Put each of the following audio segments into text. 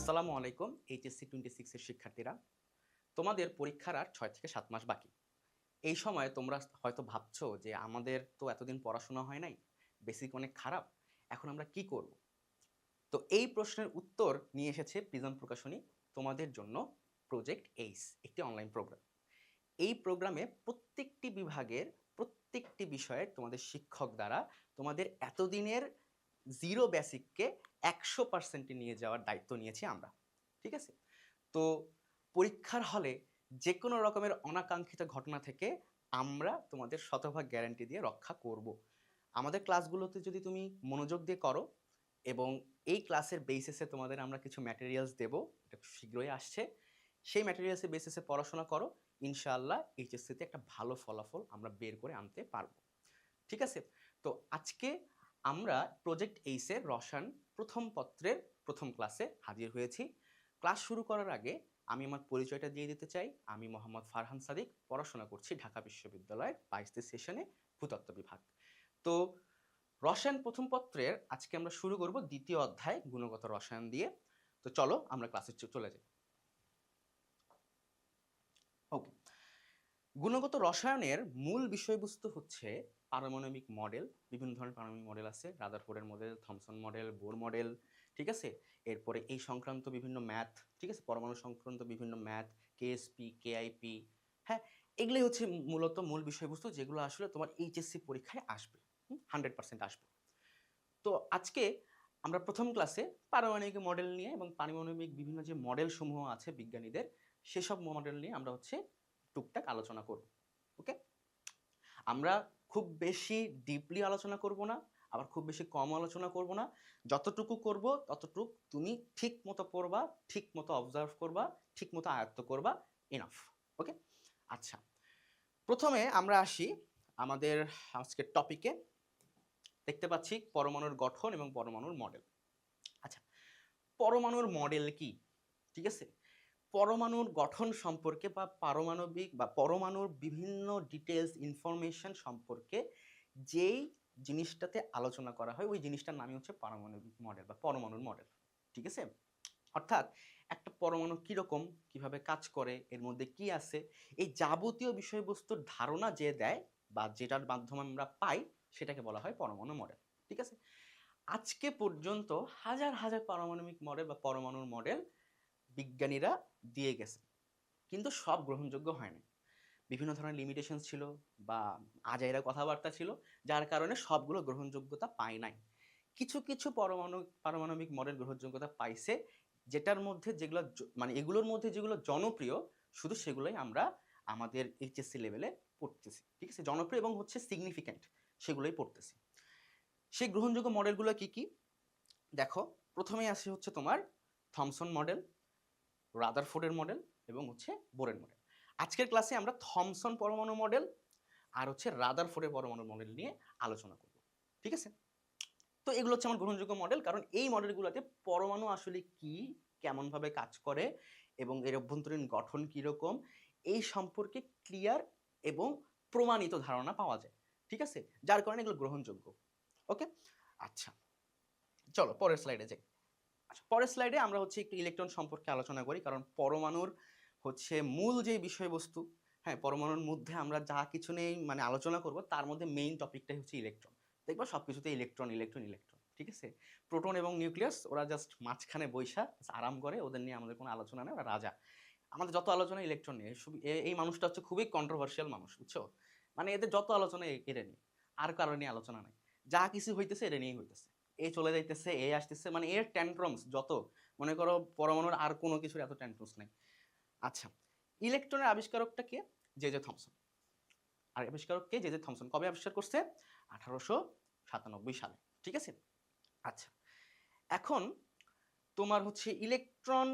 আসসালামু আলাইকুম এইচএসসি 26 এর শিক্ষার্থীরা। তোমাদের পরীক্ষার আর 6 থেকে 7 মাস বাকি। এই সময়ে তোমরা হয়তো ভাবছো যে আমাদের তো এতদিন পড়াশোনা হয় নাই, বেসিক অনেক খারাপ, এখন আমরা কি করব? তো এই প্রশ্নের উত্তর নিয়ে এসেছে প্রিজম প্রকাশনী তোমাদের জন্য প্রজেক্ট এইস, একটি অনলাইন প্রোগ্রাম। এই প্রোগ্রামে প্রত্যেকটি বিভাগের প্রত্যেকটি বিষয়ে তোমাদের শিক্ষক দ্বারা তোমাদের এতদিনের জিরো বেসিককে 100% নিয়ে যাওয়ার দায়িত্ব নিয়েছি আমরা। ঠিক আছে? তো পরীক্ষার হলে যে কোনো রকমের অনাকাঙ্ক্ষিত ঘটনা থেকে আমরা তোমাদের শতভাগ গ্যারান্টি দিয়ে রক্ষা করব। আমাদের ক্লাসগুলোতে যদি তুমি মনোযোগ দিয়ে করো এবং এই ক্লাসের বেসিসে তোমাদের আমরা কিছু ম্যাটেরিয়ালস দেব, এটা শীঘ্রই আসছে, সেই ম্যাটেরিয়ালসের বেসিসে পড়াশোনা করো, ইনশাআল্লাহ এইচএসসিতে একটা ভালো ফলাফল আমরা বের করে আনতে পারবো। ঠিক আছে? তো আজকে আমরা প্রজেক্ট এইসের রসায়ন প্রথম পত্রের প্রথম ক্লাসে হাজির হয়েছি। ক্লাস শুরু করার আগে আমি আমার পরিচয়টা দিয়ে দিতে চাই। আমি মোহাম্মদ ফারহান সাদিক, পড়াশোনা করছি ঢাকা বিশ্ববিদ্যালয়ের 22টি সেশনে ভূতত্ত্ব বিভাগ। তো রসায়ন প্রথম পত্রের আজকে আমরা শুরু করব দ্বিতীয় অধ্যায় গুণগত রসায়ন দিয়ে। তো চলো আমরা ক্লাসে চলে যাই। ওকে, গুণগত রসায়নের মূল বিষয়বস্তু হচ্ছে পারমাণবিক মডেল। বিভিন্ন ধরনের পারমাণবিক মডেল আছে, রাদারফোর্ডের model, Thomson model, Bohr model. ঠিক আছে? এরপরে এই সংক্রান্ত বিভিন্ন ম্যাথ, ঠিক আছে, পরমাণু সংক্রান্ত বিভিন্ন ম্যাথ, কেএসপি, কেআইপি। হ্যাঁ, এগুলোই হচ্ছে মূলত মূল বিষয়বস্তু, যেগুলো আসলে তোমার এইচএসসি পরীক্ষায় আসবে, 100% আসবে। তো আজকে আমরা প্রথম ক্লাসে পারমাণবিক মডেল নিয়ে এবং পারমাণবিক বিভিন্ন যে মডেল সমূহ আছে বিজ্ঞানীদের, সেসব মডেল নিয়ে আমরা হচ্ছে টুকটাক আলোচনা করব। ওকে, আমরা খুব বেশি ডিপলি আলোচনা করব না, আবার খুব বেশি কম আলোচনা করব না। যতটুকু করব ততটুকু তুমি ঠিক মতো পড়বা, ঠিক মতো অবজার্ভ করবা, ঠিক মতো আয়ত্ত করবা, এনাফ। ওকে, আচ্ছা, প্রথমে আমরা আসি আমাদের আজকের টপিকে। দেখতে পাচ্ছি পরমাণুর গঠন এবং পরমাণুর মডেল। আচ্ছা, পরমাণুর মডেল কি? ঠিক আছে, পরমাণুর গঠন সম্পর্কে বা পারমাণবিক বা পরমাণুর বিভিন্ন ডিটেলস ইনফরমেশন সম্পর্কে যেই জিনিসটাতে আলোচনা করা হয়, ওই জিনিসটার নামই হচ্ছে পারমাণবিক মডেল বা পরমাণুর মডেল। ঠিক আছে, অর্থাৎ একটা পরমাণু কিরকম, কিভাবে কাজ করে, এর মধ্যে কি আছে, এই যাবতীয় বিষয়বস্তুর ধারণা যে দেয় বা যেটার মাধ্যমে আমরা পাই, সেটাকে বলা হয় পরমাণু মডেল। ঠিক আছে, আজকে পর্যন্ত হাজার হাজার পারমাণবিক মডেল বা পরমাণুর মডেল বিজ্ঞানীরা দিয়ে গেছে, কিন্তু সব গ্রহণযোগ্য হয়নি। বিভিন্ন ধরনের লিমিটেশন ছিল বা আজাইরা কথাবার্তা ছিল, যার কারণে সবগুলো গ্রহণযোগ্যতা পায় নাই। কিছু কিছু পারমাণবিক মডেল গ্রহণযোগ্যতা পাইছে, যেটার মধ্যে যেগুলো মানে এগুলোর মধ্যে যেগুলো জনপ্রিয়, শুধু সেগুলোই আমরা আমাদের এইচএসসি লেভেলে পড়তেছি। ঠিক আছে, জনপ্রিয় এবং হচ্ছে সিগনিফিক্যান্ট, সেগুলোই পড়তেছি। সেই গ্রহণযোগ্য মডেলগুলো কি কি দেখো, প্রথমেই আসে হচ্ছে তোমার থমসন মডেল, রাদারফোর্ডের মডেল এবং হচ্ছে বোরের মডেল। আজকের ক্লাসে আমরা থমসন পরমাণু মডেল আর হচ্ছে রাদারফোর্ডের পরমাণু মডেল নিয়ে আলোচনা করব। ঠিক আছে, তো এগুলো হচ্ছে আমার গ্রহণযোগ্য মডেল, কারণ এই মডেলগুলোতে পরমাণু আসলে কি, কেমনভাবে কাজ করে এবং এর অভ্যন্তরীণ গঠন কীরকম, এই সম্পর্কে ক্লিয়ার এবং প্রমাণিত ধারণা পাওয়া যায়। ঠিক আছে, যার কারণে এগুলো গ্রহণযোগ্য। ওকে, আচ্ছা, চলো পরের স্লাইডে যাই। আচ্ছা, পরের স্লাইডে আমরা হচ্ছে একটু ইলেকট্রন সম্পর্কে আলোচনা করি, কারণ পরমাণুর হচ্ছে মূল যে বিষয়বস্তু, হ্যাঁ, পরমাণুর মধ্যে আমরা যা কিছু নেই মানে আলোচনা করব, তার মধ্যে মেইন টপিকটাই হচ্ছে ইলেকট্রন। দেখবা সবকিছুতে ইলেকট্রন ইলেকট্রন ইলেকট্রন। ঠিক আছে, প্রোটন এবং নিউক্লিয়াস ওরা জাস্ট মাঝখানে বৈশা আরাম করে, ওদের নিয়ে আমাদের কোনো আলোচনা নেই, ওরা রাজা। আমাদের যত আলোচনা ইলেকট্রন নিয়ে। এই মানুষটা হচ্ছে খুবই কন্ট্রোভার্সিয়াল মানুষ, বুঝছো? মানে এদের যত আলোচনা এরা নিয়ে, আর কারো নিয়ে আলোচনা নাই। যা কিছু হইতেছে এটা নিয়েই হইতেছে, এ চলে যাইতেছে, এ আসতেছে, মানে এর ট্যান্ট্রামস যত, মনে করো পরমাণুর আর কোনো কিছুর এত ট্যান্ট্রামস নাই। আচ্ছা, ইলেকট্রনের আবিষ্কারকটা কে? J J Thomson. আর আবিষ্কারক কে? J J Thomson. কবে আবিষ্কার করছে? 1897 সালে। ঠিক আছে, আচ্ছা, এখন তোমার হচ্ছে ইলেকট্রন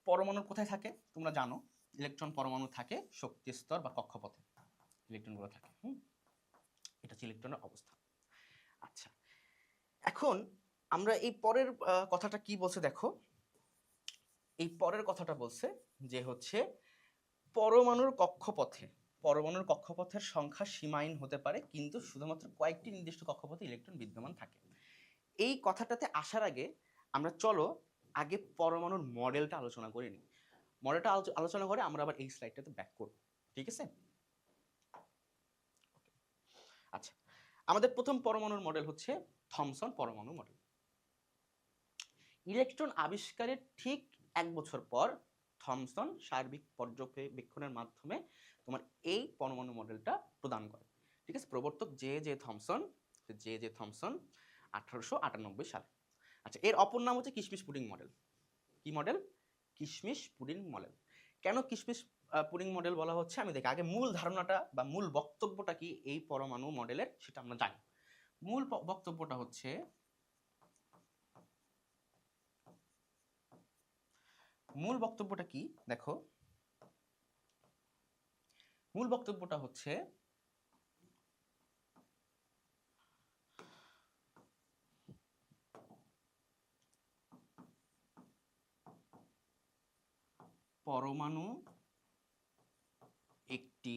পরমাণুর কোথায় থাকে তোমরা জানো? ইলেকট্রন পরমাণু থাকে শক্তি স্তর বা কক্ষপথে, ইলেকট্রনগুলো থাকে। এটা হচ্ছে ইলেকট্রনের অবস্থা। আচ্ছা, এখন আমরা এই পরের কথাটা কি বলছে দেখো, এই পরের কথাটা বলছে যে হচ্ছে পরমাণুর কক্ষপথে, পরমাণুর কক্ষপথের সংখ্যা সীমাহীন হতে পারে, কিন্তু শুধুমাত্র কয়েকটি নির্দিষ্ট কক্ষপথে ইলেকট্রন বিদ্যমান থাকে। এই কথাটাতে আসার আগে আমরা চলো আগে পরমাণুর মডেলটা আলোচনা করে নিই। মডেলটা আলোচনা করে আমরা আবার এই স্লাইডটাতে ব্যাক করব, ঠিক আছে? আচ্ছা, আমাদের প্রথম পরমাণুর মডেল হচ্ছে থমসন পরমাণু মডেল। ইলেকট্রন আবিষ্কারের ঠিক 1 বছর পর থমসন সার্বিক পর্যবেক্ষণের মাধ্যমে তোমার এই পরমাণু মডেলটা প্রদান করে, ঠিক আছে? প্রবর্তক জে থমসন 1898 সালে। আচ্ছা, এর অপর নাম হচ্ছে কিশমিশ পুডিং মডেল। কি মডেল? কিশমিশ পুডিং মডেল। কেন কিশমিশ পুডিং মডেল বলা হচ্ছে আমি দেখি আগে মূল ধারণাটা বা মূল বক্তব্যটা কি এই পরমাণু মডেলের সেটা আমরা জানি। মূল বক্তব্যটা হচ্ছে কি দেখো, মূল বক্তব্যটা হচ্ছে পরমাণু একটি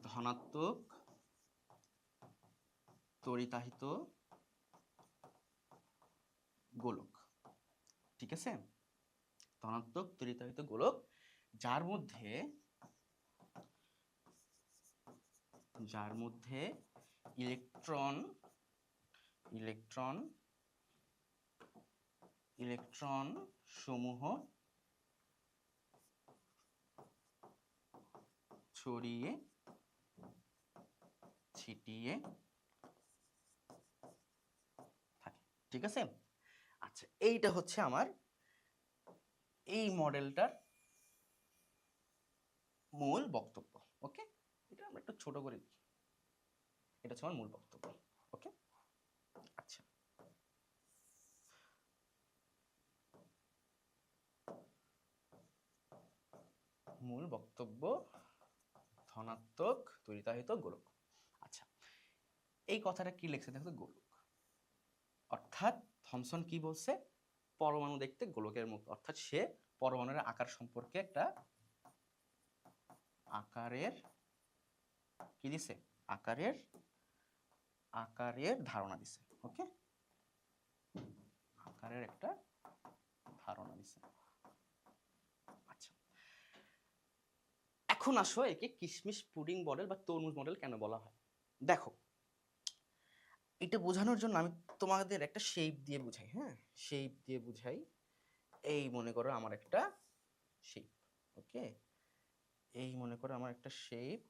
ধনাত্মক তড়িতাহিত গোলক, ঠিক আছে? ধনাত্মক তড়িতাহিত গোলক যার মধ্যে ইলেকট্রন সমূহ ছড়িয়ে ছিটিয়ে থাকে, ঠিক আছে? আচ্ছা, এইটা হচ্ছে আমার এই মডেলটার মূল বক্তব্য। ওকে, এটা আমরা একটু ছোট করে দিই। এটা হচ্ছে আমার মূল বক্তব্য। ওকে, আচ্ছা, মূল বক্তব্য ধনাত্মক তড়িতাহিত গোলক। আচ্ছা, এই কথাটা কি লিখছে দেখো, গোলক অর্থাৎ থমসন কি বলছে? পরমাণু দেখতে গোলকের মতো, অর্থাৎ সে পরমাণুর আকার সম্পর্কে একটা আকারের কি দিছে? আকারের ধারণা দিছে। ওকে, আকারের একটা ধারণা দিছে। আচ্ছা, এখন আসো একে কিশমিশ পুডিং মডেল বা তরমুজ মডেল কেন বলা হয়। দেখো, এটা বোঝানোর জন্য আমি তোমাদের একটা শেপ দিয়ে বুঝাই। হ্যাঁ, শেপ দিয়ে বুঝাই। এই মনে করো আমার একটা শেপ। ওকে, এই মনে করো আমার একটা শেপ।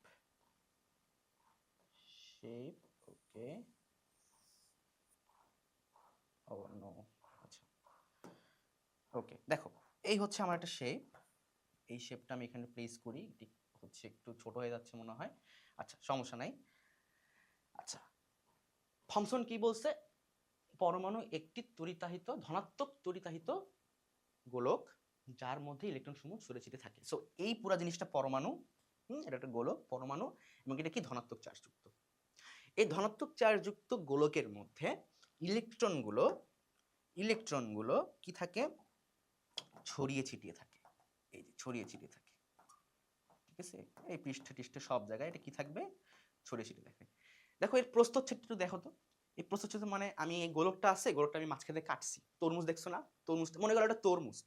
ওকে, ও নো, আচ্ছা, ওকে, দেখো এই হচ্ছে আমার একটা শেপ। এই শেপটা আমি এখানে প্লেস করি, এটি হচ্ছে একটু ছোট হয়ে যাচ্ছে মনে হয়। আচ্ছা, সমস্যা নাই। আচ্ছা, থমসন কি বলছে? পরমাণু একটি ধনাত্মক তড়িতাহিত গোলক যার মধ্যে ইলেকট্রন সমূহ ছড়িয়ে ছিটিয়ে থাকে। সো এই পুরো জিনিসটা পরমাণু, এটা একটা গোলক পরমাণু, এবং এটা কি ধনাত্মক চার্জযুক্ত। এই ধনাত্মক চার্জযুক্ত গোলকের মধ্যে ইলেকট্রনগুলো কি থাকে? ছড়িয়ে ছিটিয়ে থাকে। এই যে ছড়িয়ে ছিটিয়ে থাকে, ঠিক আছে? এই পৃষ্ঠে সব জায়গায় এটা কি থাকবে? ছড়িয়ে ছিটিয়ে থাকবে। দেখো এর প্রস্থচ্ছেদটা দেখো তো। এই প্রস্থচ্ছেদ মানে আমি এই গোলকটা আছে, গোলকটা আমি মাঝখানে কাটছি। তরমুজ দেখছো না? তরমুজটা মনে করো একটা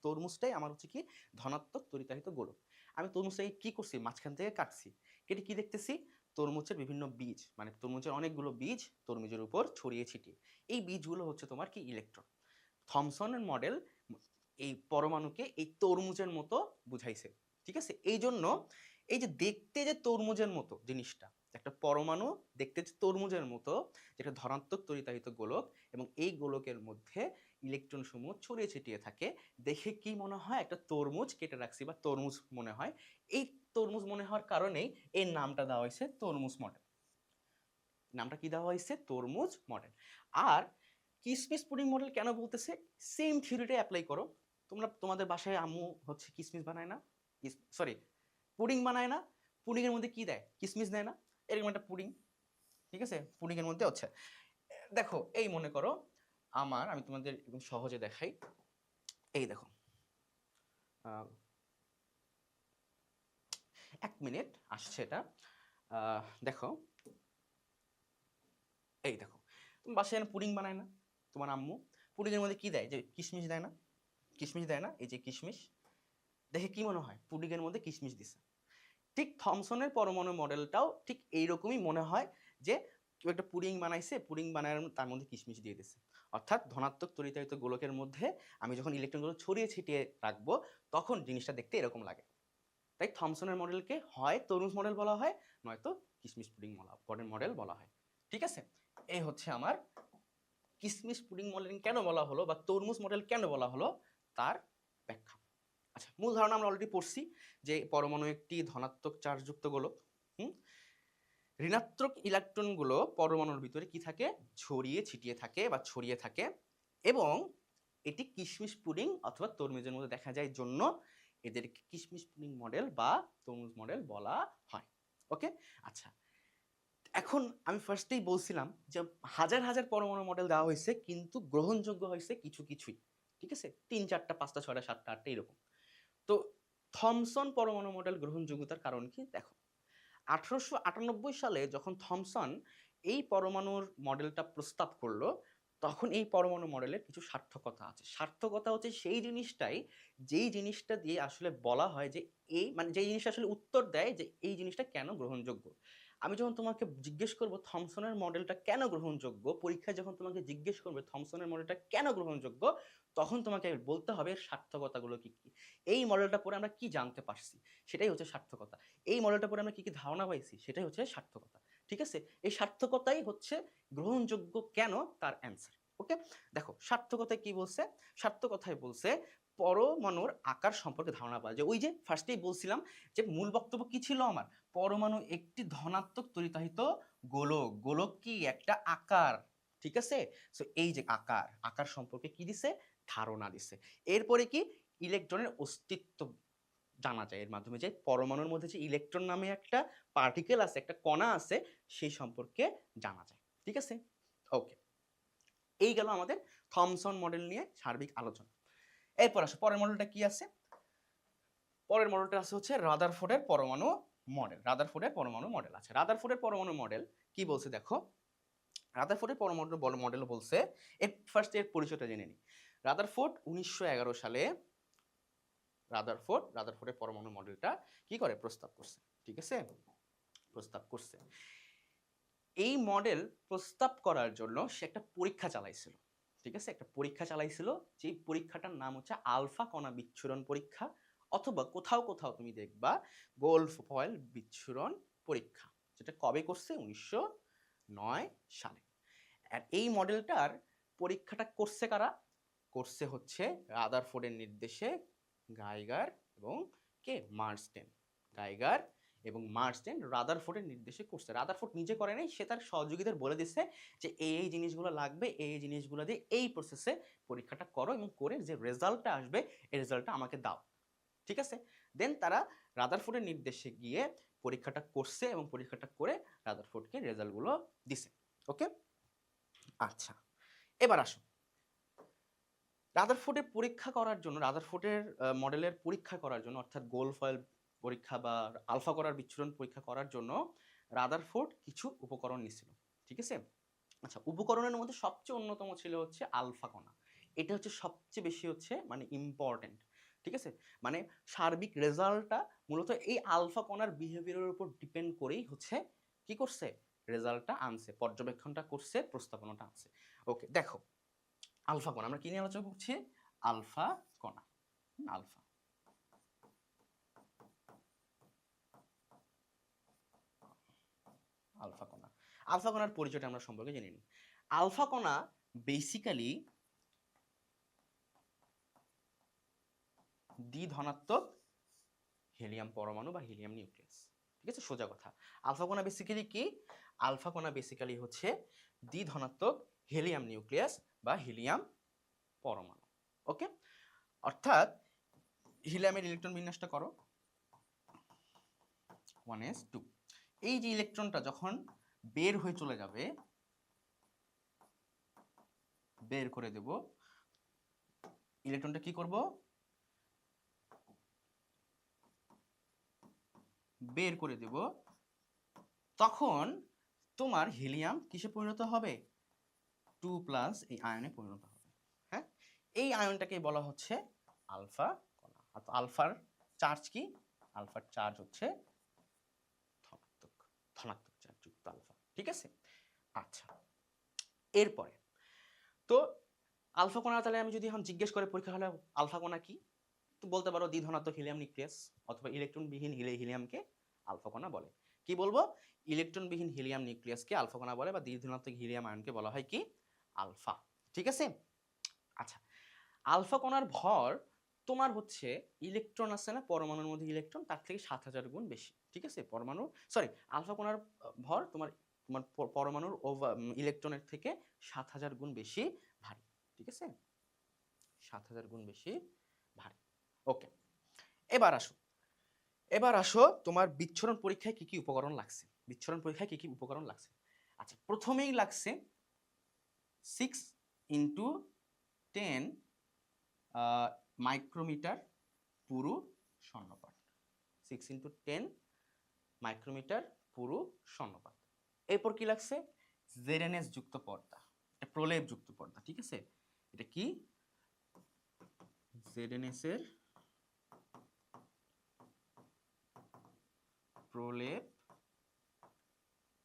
তরমুজটাই আমার হচ্ছে কি ধনাত্মক তড়িতাহিত গোলক। আমি তরমুজটাকে কি করছি? মাঝখান থেকে কাটছি। কেটে কি দেখতেছি? তরমুজের বিভিন্ন বীজ, মানে তরমুজের অনেকগুলো বীজ তরমুজের উপর ছড়িয়ে ছিটিয়ে। এই বীজগুলো হচ্ছে তোমার কি? ইলেকট্রন। থমসনের মডেল এই পরমাণুকে এই তরমুজের মতো বুঝাইছে, ঠিক আছে? এই জন্য এই যে দেখতে যে তরমুজের মতো জিনিসটা, একটা পরমাণু দেখতে যে তরমুজের মতো, যেটা ধনাত্মক তড়িতাহিত গোলক, এবং এই গোলকের মধ্যে ইলেকট্রন সমূহ ছড়িয়ে ছিটিয়ে থাকে, দেখে কি মনে হয়? একটা তরমুজ কেটে রাখছি বা তরমুজ মনে হয়। এই তরমুজ মনে হওয়ার কারণেই এর নামটা দেওয়া হয়েছে তরমুজ মডেল। নামটা কি দেওয়া হয়েছে? তরমুজ মডেল। আর কিসমিস পুডিং মডেল কেন বলতেছে? সেম থিওরিটা অ্যাপ্লাই করো। তোমাদের বাসায় আম্মু হচ্ছে কিসমিস বানায় না, সরি পুডিং বানায় না? পুডিং এর মধ্যে কি দেয়? কিসমিস দেয় না? এরকম একটা পুডিং, ঠিক আছে? পুডিং এর মধ্যে হচ্ছে, দেখো এই মনে করো আমি তোমাদের একদম সহজে দেখাই। এই দেখো, 1 মিনিট আসছে এটা। দেখো, এই দেখো, তুমি বাসায় পুডিং বানায় না তোমার আম্মু? পুডিংয়ের মধ্যে কি দেয়, যে কিশমিশ দেয় না, কিশমিশ দেয় না, এই যে কিশমিশ, দেখে কি মনে হয় পুডিংয়ের মধ্যে কিশমিশ দিছে। ঠিক থমসনের পরমাণু মডেলটাও ঠিক এইরকমই মনে হয়, যে কেউ একটা পুডিং বানাইছে, পুডিং বানায় তার মধ্যে কিশমিশ দিয়ে দিছে। অর্থাৎ ধনাত্মক তড়িতায়িত গোলকের মধ্যে আমি যখন ইলেকট্রনগুলো ছড়িয়ে ছিটিয়ে রাখবো তখন জিনিসটা দেখতে এরকম লাগে। তাই থমসনের মডেলকে হয় তরমুজ মডেল বলা হয়, নয়তো কিশমিশ পুডিং মডেল বলা হয়। ঠিক আছে, এই হচ্ছে আমার কিশমিশ পুডিং মডেল কেন বলা হলো বা তরমুজ মডেল কেন বলা হলো তার ব্যাখ্যা। আচ্ছা, মূল ধারণা আমরা অলরেডি পড়ছি যে পরমাণু একটি ধনাত্মক চার্জযুক্ত গোলক। ঋণাত্মক ইলেকট্রনগুলো পরমাণুর ভিতরে কি থাকে, ছড়িয়ে ছিটিয়ে থাকে বা ছড়িয়ে থাকে, এবং এটি কিশমিশ পুডিং অথবা তরমুজের মধ্যে দেখা যায় জন্য এদেরকে কিশমিশ পুডিং মডেল বা তরমুজ মডেল বলা হয়। ওকে, আচ্ছা, এখন আমি ফার্স্টেই বলছিলাম যে হাজার হাজার পরমাণু মডেল দেওয়া হয়েছে কিন্তু গ্রহণযোগ্য হয়েছে কিছু কিছুই। ঠিক আছে, 3, 4, 5, 6, 7, 8 এরকম। তো থমসন পরমাণু মডেল গ্রহণযোগ্যতার কারণ কি দেখো, 1898 সালে যখন থমসন এই পরমাণুর মডেলটা প্রস্তাব করলো, তখন এই পরমাণু মডেলের কিছু সার্থকতা আছে। সার্থকতা হচ্ছে সেই জিনিসটাই, যেই জিনিসটা দিয়ে আসলে বলা হয় যে এই মানে যেই জিনিসটা আসলে উত্তর দেয় যে এই জিনিসটা কেন গ্রহণযোগ্য। আমি যখন তোমাকে জিজ্ঞেস করব থমসনের মডেলটা কেন গ্রহণযোগ্য, পরীক্ষায় যখন তোমাকে জিজ্ঞেস করবে থমসনের মডেলটা কেন গ্রহণযোগ্য, তখন তোমাকে বলতে হবে এর সার্থকতাগুলো কি কি। এই মডেলটা পরে আমরা কি জানতে পারছি সেটাই হচ্ছে সার্থকতা। এই মডেলটা পরে আমরা কি কি ধারণা পাইছি সেটাই হচ্ছে সার্থকতা। ঠিক আছে, এই সার্থকতাই হচ্ছে গ্রহণযোগ্য কেন তার অ্যান্সার। ওকে, দেখো সার্থকতায় কি বলছে, সার্থকতায় বলছে পরমাণুর আকার সম্পর্কে ধারণা পাওয়া যায়। ওই যে ফার্স্টেই বলছিলাম যে মূল বক্তব্য কি ছিল আমার, পরমাণু একটি ধনাত্মক তড়িতাহিত গোলক। গোলক কি একটা আকার, ঠিক আছে। সো এই যে আকার, আকার সম্পর্কে কি দিছে, ধারণা দিছে। এরপরে কি, ইলেকট্রনের অস্তিত্ব জানা যায় এর মাধ্যমে, যে পরমাণুর মধ্যে যে ইলেকট্রন নামে একটা পার্টিকেল আছে, একটা কণা আছে, সেই সম্পর্কে জানা যায়। ঠিক আছে, ওকে, এই গেল আমাদের থমসন মডেল নিয়ে সার্বিক আলোচনা। এরপর আসো পরের মডেলটা কি আছে, পরের মডেলটা আছে হচ্ছে রাদারফোর্ডের পরমাণু মডেল। রাদারফোর্ডের পরমাণু মডেল আছে, রাদারফোর্ডের পরমাণু মডেল কি বলছে দেখো, রাদারফোর্ডের পরমাণু মডেল বলছে, এর ফার্স্ট এর পরিচয়টা জেনে নিই। রাদারফোর্ড 1911 সালে রাদারফোর্ডের পরমাণু মডেলটা কি করে, প্রস্তাব করছে। ঠিক আছে, প্রস্তাব করছে। এই মডেল প্রস্তাব করার জন্য সে একটা পরীক্ষা চালাইছিল। ঠিক আছে, একটা পরীক্ষা চালাইছিল, যে পরীক্ষাটার নাম হচ্ছে আলফা কণা বিচ্ছুরণ পরীক্ষা, অথবা কোথাও কোথাও তুমি দেখবা গোল্ড ফয়েল বিচ্ছুরণ পরীক্ষা, যেটা কবে করছে, 1909 সালে। আর এই মডেলটার পরীক্ষাটা করছে কারা, করছে হচ্ছে রাদারফোর্ডের নির্দেশে গাইগার এবং কে, মার্স্টেন। গাইগার এবং মার্স্টেন রাদারফোর্ডের নির্দেশে করছে। রাদারফোর্ড নিজে করে নাই, সে তার সহযোগীদের বলে দিচ্ছে যে এই জিনিসগুলো লাগবে, এই জিনিসগুলো দিয়ে এই প্রসেসে পরীক্ষাটা করো, এবং করে যে রেজাল্টটা আসবে এই রেজাল্টটা আমাকে দাও। ঠিক আছে, দেন তারা রাদারফোর্ডের নির্দেশে গিয়ে পরীক্ষাটা করছে এবং পরীক্ষাটা করে রাদারফোর্ডকে রেজাল্টগুলো দিছে। ওকে, আচ্ছা, এবার আসো রাদারফোর্ডের পরীক্ষা করার জন্য, রাদারফোর্ডের মডেলের পরীক্ষা করার জন্য, অর্থাৎ গোল্ড ফয়েল পরীক্ষা বা আলফা কণার বিচ্ছুরণ পরীক্ষা করার জন্য রাদারফোর্ড কিছু উপকরণ নিছিল। ঠিক আছে, আচ্ছা, উপকরণের মধ্যে সবচেয়ে অন্যতম ছিল হচ্ছে আলফা কণা। এটা হচ্ছে সবচেয়ে বেশি হচ্ছে মানে ইম্পর্টেন্ট। ঠিক আছে, মানে সার্বিক রেজাল্টটা মূলত এই আলফা কণার বিহেভিয়ারের উপর ডিপেন্ড করেই হচ্ছে কি করছে, রেজাল্টটা আনছে, পর্যবেক্ষণটা করছে, প্রস্তাবনাটা আনছে। ওকে, দেখো আলফা কণা আমরা কি নিয়ে আলোচনা করছি, আলফা কণা। আলফা আলফা কণা, আলফা কণার পরিচয়টা আমরা সম্পর্কে জেনে নিই। আলফা কণা বেসিক্যালি দ্বি ধনাত্মক হিলিয়াম পরমাণু বা হিলিয়াম নিউক্লিয়াস। ঠিক আছে, সোজা কথা, আলফা কণা বেসিক্যালি কি, আলফা কণা বেসিক্যালি হচ্ছে দ্বি ধনাত্মক হিলিয়াম নিউক্লিয়াস বা হিলিয়াম পরমাণু। ওকে, অর্থাৎ হিলিয়ামের ইলেকট্রন বিন্যাসটা করো 1s2, এই যে ইলেকট্রনটা যখন বের হয়ে চলে যাবে, বের করে দেব, ইলেকট্রনটা কি করব, বের করে দেব, তখন তোমার হিলিয়াম কিসে পরিণত হবে, 2+ এই আয়নে পরিণত হবে। এই আয়নটাকে বলা হচ্ছে আলফা কণা। আর আলফার চার্জ কি? আলফার চার্জ হচ্ছে ধনাত্মক, ধনাত্মক চার্জ যুক্ত আলফা। ঠিক আছে? আচ্ছা, এরপরে তো আলফা কণা, তাহলে আমি যদি এখন জিজ্ঞেস করে পরীক্ষা হলে আলফা কণা কি, তো বলতে পারো দ্বিধনাত্মক হিলিয়াম নিউক্লিয়াস অথবা ইলেকট্রনবিহীন হিলিয়ামকে আলফা কণা বলে। কি বলবো? ইলেকট্রনবিহীন হিলিয়াম নিউক্লিয়াসকে আলফা কণা বলে, বা দ্বিধনাত্মক হিলিয়াম আয়নকে বলা হয় কি? আলফা। ঠিক আছে? আচ্ছা, আলফা কণার ভর তোমার হচ্ছে ইলেকট্রন আছে না পরমাণুর মধ্যে, ইলেকট্রন তার থেকে 7000 গুণ বেশি। ঠিক আছে? পরমাণু সরি আলফা কণার ভর তোমার তোমার পরমাণুর ইলেকট্রনের থেকে 7000 গুণ বেশি ভারী। ঠিক আছে? 7000 গুণ বেশি ভারী। ওকে, এবার আসো তোমার বিচ্ছুরণ পরীক্ষায় কি কি উপকরণ লাগছে। বিচ্ছুরণ পরীক্ষায় কি কি উপকরণ লাগছে? আচ্ছা, প্রথমেই লাগছে 6 × 10 মাইক্রোমিটার পুরু স্বর্ণপাত। 6 × 10 মাইক্রোমিটার পুরু স্বর্ণপাত। এরপর কি লাগছে? জেডএনএস যুক্ত পর্দা, এটা প্রলেপ যুক্ত পর্দা। ঠিক আছে? এটা কি? জেডএনএস এর প্রলেপ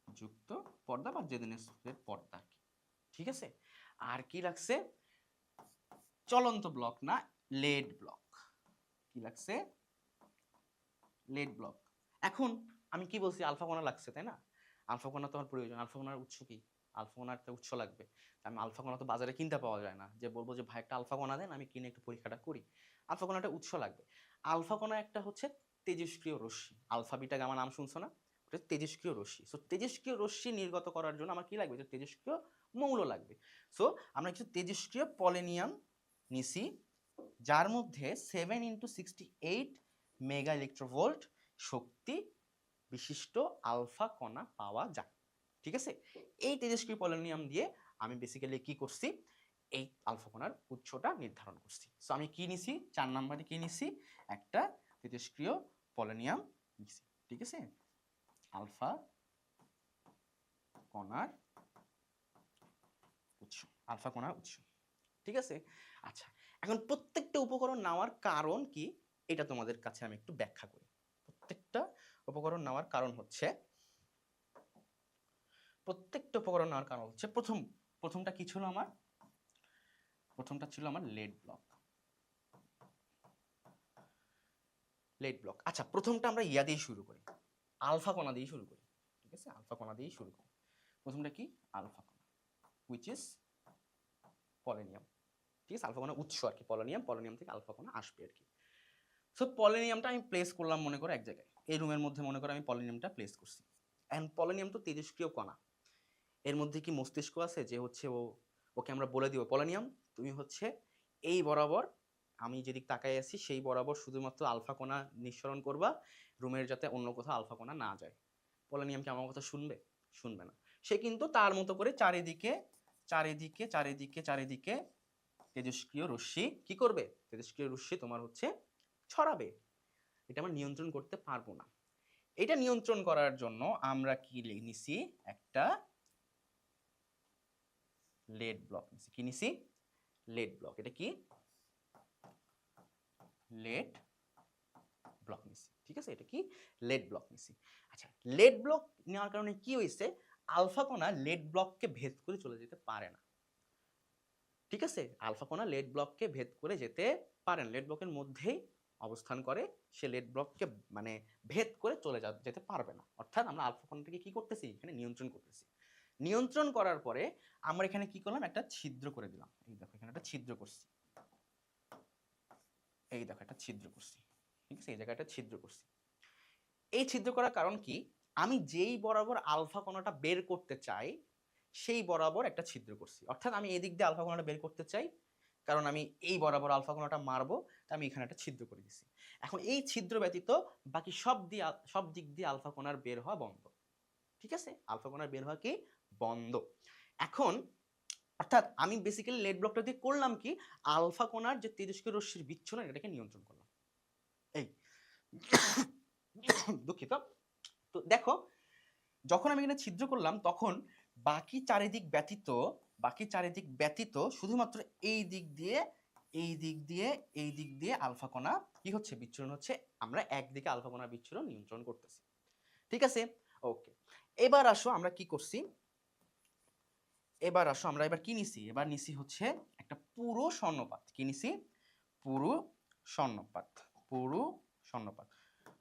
যুক্ত পর্দা বা জেডএনএস এর পর্দা। ঠিক আছে? আর কি লাগছে? চলন্ত ব্লক না, লেড ব্লক। কি লাগছে? Lead block. এখন আমি কি বলছি? আলফা কণা লাগছে, তাই না? আলফা কণা তোমার প্রয়োজন। আলফা কণার উৎস কি? আলফা কণার একটা উৎস লাগবে। আমি আলফা কণা তো বাজারে কিনতে পাওয়া যায় না, যে বলবো যে ভাই একটা আলফা কণা দেন আমি কিনে একটু পরীক্ষাটা করি। আলফা কণাটা উৎস লাগবে। আলফা কণা একটা হচ্ছে তেজস্ক্রিয় রশ্মি। আলফা বিটা গামা নাম শুনছো না? ওটা তেজস্ক্রিয় রশ্মি। সো তেজস্ক্রিয় রশ্মি নির্গত করার জন্য আমার কি লাগবে? যে তেজস্ক্রিয় মৌল লাগবে। সো আমরা কিছু তেজস্ক্রিয় পলিনিয়াম নিছি, যার মধ্যে 7 × 68 মেগা ইলেকট্রোভোল্ট শক্তি বিশিষ্ট আলফা কণা পাওয়া যায়। ঠিক আছে? এই তেজস্ক্রিয় পলিনিয়াম দিয়ে আমি বেসিক্যালি কি করছি? এই আলফা কণার উৎসটা নির্ধারণ করছি। সো আমি কি নিছি? 4 নম্বরে কি নিছি? একটা তেজস্ক্রিয় পলিনিয়াম নিছি। ঠিক আছে? আলফা কণার উৎস, আলফা কণার উৎস। ঠিক আছে? আচ্ছা, এখন প্রত্যেকটা উপকরণ নেওয়ার কারণ কি এটা তোমাদের কাছে আমি একটু ব্যাখ্যা করি। প্রত্যেকটা উপকরণ নেওয়ার কারণ হচ্ছে প্রথমটা কি ছিল আমার? প্রথমটা ছিল আমার লেড ব্লক। আচ্ছা, প্রথমটা আমরা ইয়া দিয়ে শুরু করি, আলফা কণা দিয়ে শুরু করি। ঠিক আছে? আলফা কণা দিয়ে শুরু করি। প্রথমটা কি? আলফা কণা, হুইচ ইজ পলিনিয়াম। ঠিক আছে? আলফা কণা উৎস আর কি পলিনিয়াম থেকে আলফা কণা আসবে আর কি। সো পলিনিয়ামটা আমি প্লেস করলাম মনে করো এক জায়গায়, এই রুমের মধ্যে মনে করো আমি পলিনিয়ামটা প্লেস করছি। এন্ড পলিনিয়াম তো তেজস্ক্রিয় কণা, এর মধ্যে কি মস্তিষ্ক আছে যে হচ্ছে ওকে আমরা বলে দিব পলিনিয়াম তুমি হচ্ছে এই বরাবর, আমি যেদিক তাকাই আছি সেই বরাবর শুধুমাত্র আলফা কণা নিঃসরণ করবা, রুমের যাতে অন্য কোথাও আলফা কণা না যায়। পলিনিয়াম কি আমার কথা শুনবে? শুনবে না। সে কিন্তু তার মতো করে চারিদিকে চারিদিকে চারিদিকে চারিদিকে তেজস্ক্রিয় রশ্মি কি করবে? তেজস্ক্রিয় রশ্মি তোমার হচ্ছে ছড়াবে। এটা আমরা নিয়ন্ত্রণ করতে পারবো না। এটা নিয়ন্ত্রণ করার জন্য আমরা কি নিছি? একটা লেড ব্লক নিছি। কি নিছি? Lead block. এটা কি? লেড ব্লক নিছি। ঠিক আছে? এটা কি? লেড ব্লক নিছি। আচ্ছা, লেড ব্লক নেওয়ার কারণে কি হয়েছে? আলফা কণা লেড ব্লককে ভেদ করে চলে যেতে পারে না। ঠিক আছে? আলফা কণা লেড ব্লককে ভেদ করে যেতে পারে না, লেড ব্লকের মধ্যেই অবস্থান করে, সে লেড ব্লককে মানে ভেদ করে চলে যেতে পারবে না। অর্থাৎ আমরা আলফা কণাটাকে কি করতেছি? এখানে নিয়ন্ত্রণ করতেছি। নিয়ন্ত্রণ করার পরে আমরা এখানে কি করলাম? একটা ছিদ্র করে দিলাম। এই দেখো এখানে একটা ছিদ্র করছি। এই দেখো একটা ছিদ্র করছি। ঠিক আছে? এই জায়গায় একটা ছিদ্র করছি। এই ছিদ্র করার কারণ কি? আমি যেই বরাবর আলফা কণাটা বের করতে চাই সেই বরাবর একটা ছিদ্র করছি। অর্থাৎ আমি এদিক দিয়ে আলফা কণাটা বের করতে চাই, কারণ আমি এই বরাবর আলফা কণাটা মারবো, তাই আমি এখানে একটা ছিদ্র করে দিছি। এখন এই ছিদ্র ব্যতীত বাকি সব দিক দিয়ে আলফা কণার বের হওয়া বন্ধ। ঠিক আছে? আলফা কণার বের হওয়া কি? বন্ধ। এখন অর্থাৎ আমি বেসিক্যালি লেড ব্লকটা দিয়ে করলাম কি? আলফা কণার যে তেজস্ক্রিয় রশ্মির বিচ্ছুরণ এটাকে নিয়ন্ত্রণ করলাম। এই দুঃখিত। তো দেখো, যখন আমি এখানে ছিদ্র করলাম তখন বাকি চারিদিক ব্যতীত শুধুমাত্র এই দিক দিয়ে এই দিক দিয়ে আলফা কণা কি হচ্ছে, বিচ্ছুরণ হচ্ছে। আমরা একদিকে আলফা কণার বিচ্ছুরণ নিয়ন্ত্রণ করতেছি। ঠিক আছে, ওকে। এবার আসো আমরা কি করছি, আমরা এবার কি নিছি, এবার নিছি হচ্ছে একটা পুরো স্বর্ণপাত। কি নিছি? পুরো স্বর্ণপাত।